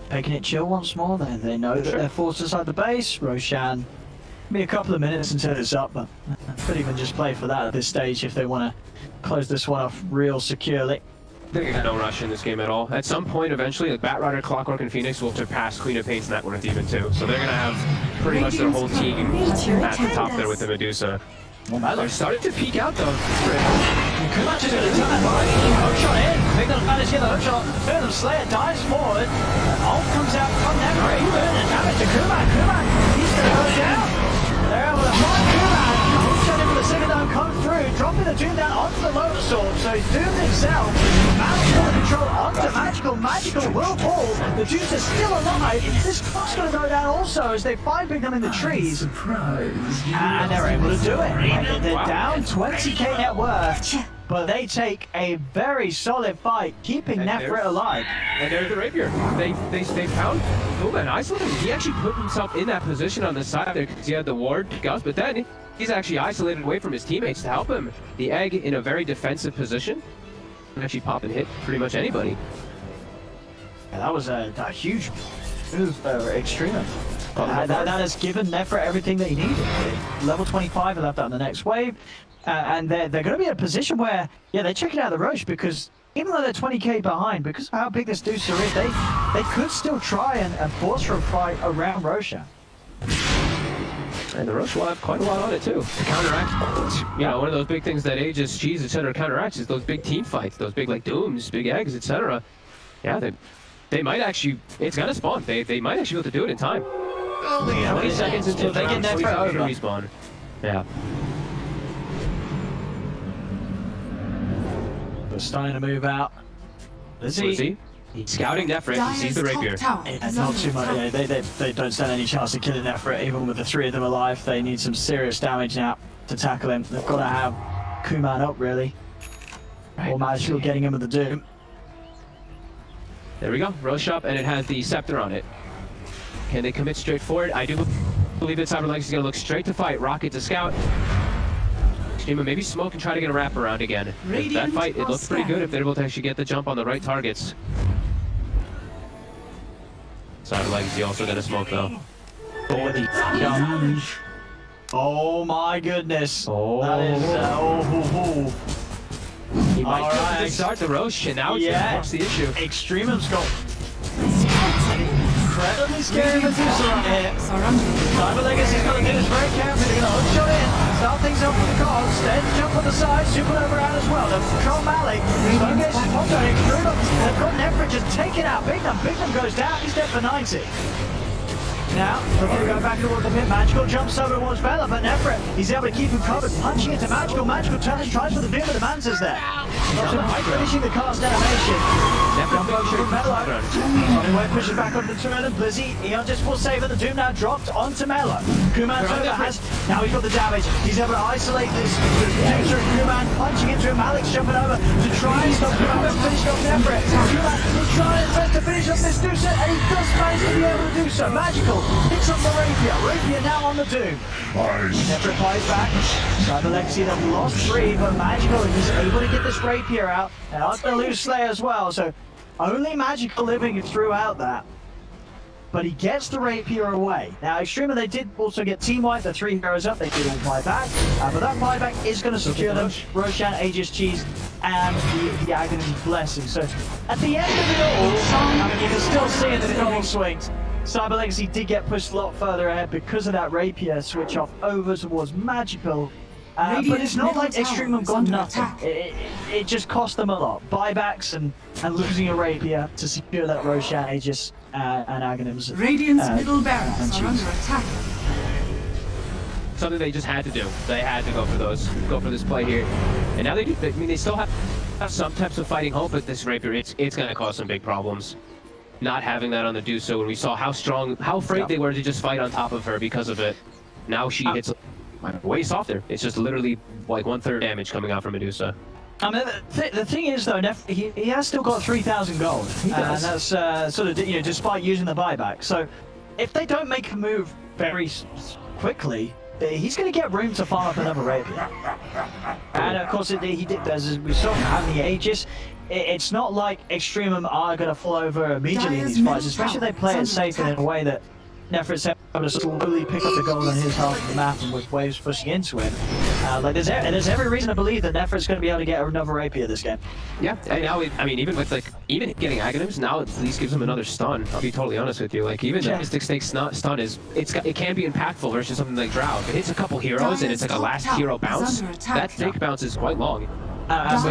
taking it chill once more. They know that they're forced inside the base. Roshan, be a couple of minutes until it's up, but could even just play for that at this stage if they want to close this one off real securely. They got no rush in this game at all. At some point, eventually, like Bat Rider, Clockwork, and Phoenix will surpass Queen of Pain's net worth even too. So they're gonna have pretty much their whole team at the top there with the Medusa. They're starting to peek out though. Kuma just going to turn that body. Hook shot in. Big little manage to get the hook shot. Third of Slayer dives forward. Ult comes out from Never. Even and damage to Kuma. He's going to go down. They're able to find Kuma. Hook shot in with the second down come through. Dropping the Doom down onto the Lotus Orb. So he's doomed himself. Magical control onto Magical. Magical will fall. The Juice is still alive. This clock's going to go down also as they find Big Them in the trees. Surprise. And they're able to do it. They're down 20k net worth, but they take a very solid fight, keeping Nefrit alive. And there's the Rapier. They found Kuma and isolated him. He actually put himself in that position on the side there because he had the ward Gus, but then he's actually isolated away from his teammates to help him. The Egg in a very defensive position can actually pop and hit pretty much anybody. Yeah, that was a huge move for Extremum. That has given Nefrit everything that he needed. Level 25, he'll have that on the next wave. And they're going to be in a position where, yeah, they're checking out the Roche because even though they're 20k behind, because of how big this Deucer is, they could still try and force for a fight around Roshan. And the Roche will have quite a lot on it too to counteract. You know, one of those big things that Aegis, Cheese, etc. counteracts is those big team fights, those big like Dooms, big eggs, etc. Yeah, they might actually. It's gonna spawn. They might actually be able to do it in time. Only 20 seconds until they get round Nefret 20 over. respawn. Yeah. They're starting to move out. Let's See? He's scouting Nefret. He sees the Dire's rapier. top tower Yeah, is not under too much. attack. Yeah, they don't stand any chance of killing Nefret, even with the 3 of them alive. They need some serious damage now to tackle him. They've got to have Kuman up, really. Or Magical getting him with the Doom. There we go. Roche up, and it has the scepter on it. Can they commit straight forward? I do believe that Cyber Legacy is going to look straight to fight. Rocket to scout. Extremum, maybe smoke and try to get a wrap around again. If that Radiant fight, it will looks pretty stand. good if they're able to actually get the jump on the right targets. Cyber Legacy also going to smoke though. For the jump. Oh my goodness. Oh. That is, He might All be able right. to start the Roche, and now it's Yeah. what's the issue? Extremum's got incredibly scary Medusa on here. Are under attack. Cyber Legacy's got to do this very carefully. They're going to hook shot in, start things up with the cogs, then jump on the side, supernova out as well. They'll control Malik. Stargaze is popped on Extremum. They've got Nefret just taken out. Bignum goes down. He's dead for 90. Now, looking to go back towards the pit. Magical jumps over towards Bella, but Nefret, he's able to keep him covered, punching into Magical. Magical turns, tries for the Doom, but the Manta's there. Stops him finishing the cast animation. Jump over to Mello. Anyway, pushes back onto the turn, and Blizzy, Eon just will save it. The Doom now dropped onto Mello. Kuman's over has, now he's got the damage. He's able to isolate this Deucer and Kuman punching into him. Alec's jumping over to try and stop Kuman and finish off Nefret. Kuman is trying his best to finish off this Deucer, and he does manage to be able to do so. Magical hits on the Rapier. Rapier now on the Doom. Nefret flies back. Cyber Legacy, they've lost 3, but Magical is able to get this Rapier out. And out to lose Slayer as well, so only Magical living throughout that. But he gets the Rapier away. Now, Extremum, they did also get team wipe, the 3 heroes up, they did all fly back. But that flyback is going to secure them. Roshan, Aegis, Cheese, and the Aghanim Blessing. So, at the end of it all, I mean, you can still see in the double swing. Cyber Legacy did get pushed a lot further ahead because of that Rapier switch off over towards Magical. But it's not like Extremum got nothing. It just cost them a lot. Buybacks and losing a Rapier to secure that Roshan, Aegis, and Aghanim's. Radiant's middle barracks and are Cheese. under attack. Something they just had to do. They had to go for this play here. And now they do. I mean, they still have some types of fighting hope, but this Rapier, it's going to cause some big problems. Not having that on the Deuce, when we saw how afraid they were to just fight on top of her because of it. Now she hits way softer. It's just literally like 1/3 damage coming out from Medusa. I mean, the thing is though, he has still got 3,000 gold, and that's sort of, you know, despite using the buyback. So, if they don't make a move very quickly, he's going to get room to farm up another Rapier. And of course, he did. As we saw having the Aegis, it's not like Extremum are going to fall over immediately in these fights, especially if they play it safe and in a way that Nefret's able to slowly pick up the gold on his half of the map and with waves pushing into him. Like there's every reason to believe that Nefret's going to be able to get another Rapier this game. Yeah, and now I mean, even getting Aghanims now at least gives him another stun. I'll be totally honest with you. Like even the Mystic Snake stun it can be impactful versus something like Drow. If it hits a couple heroes and it's like a last hero bounce, that snake bounce is quite long.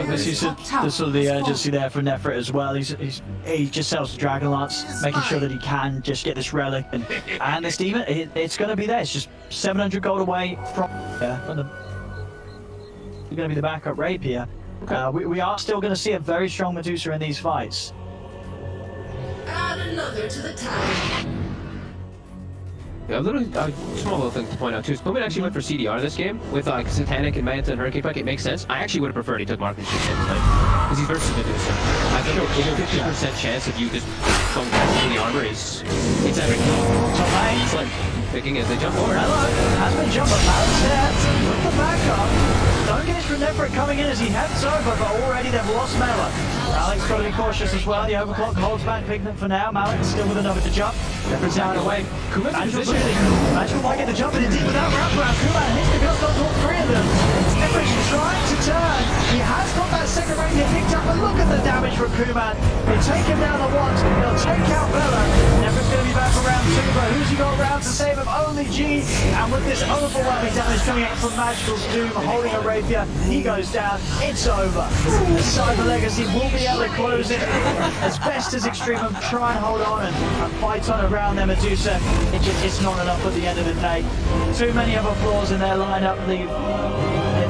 This is sort of the urgency there for Nefret as well. He just sells the Dragon Lance, making sure that he can just get this relic and this demon. It's going to be there. It's just 700 gold away from the. It's going to be the backup Rapier. We are still going to see a very strong Medusa in these fights. Add another to the tally. Yeah, a small little thing to point out too is Pumin actually went for CDR this game with Satanic and Manta and Hurricane Puck. It makes sense. I actually would have preferred he took Marksmanship because he's versus Medusa. I think a 50% chance of you just going back to the armor it's everything. So It's like picking as they jump over. Hello, has been jumping balance there with the backup. Don't get it from Nefret coming in as he heads over, but already they've lost Mela. Malik's got to be cautious as well. The overclock holds back Pigment for now. Malik's still with another to jump. Nefret's out away. Magical might get the jump, and indeed without wraparound, Kuman hits the ghost on all 3 of them. Nefret's trying to turn. He has got that second rapier picked up but look at the damage from Kuman. They take him down the ones, they'll take out Bella. Never's going to be back for round 2, but who's he got around to save him? Only G. And with this overwhelming damage coming out from Magical's Doom, holding a rapier, he goes down. It's over. The Cyber Legacy will be able to close it as best as Extremum try and hold on and fight on around their Medusa. It's not enough at the end of the day. Too many other flaws in their lineup leave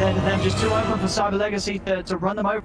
them just too open for Cyber Legacy to run them over.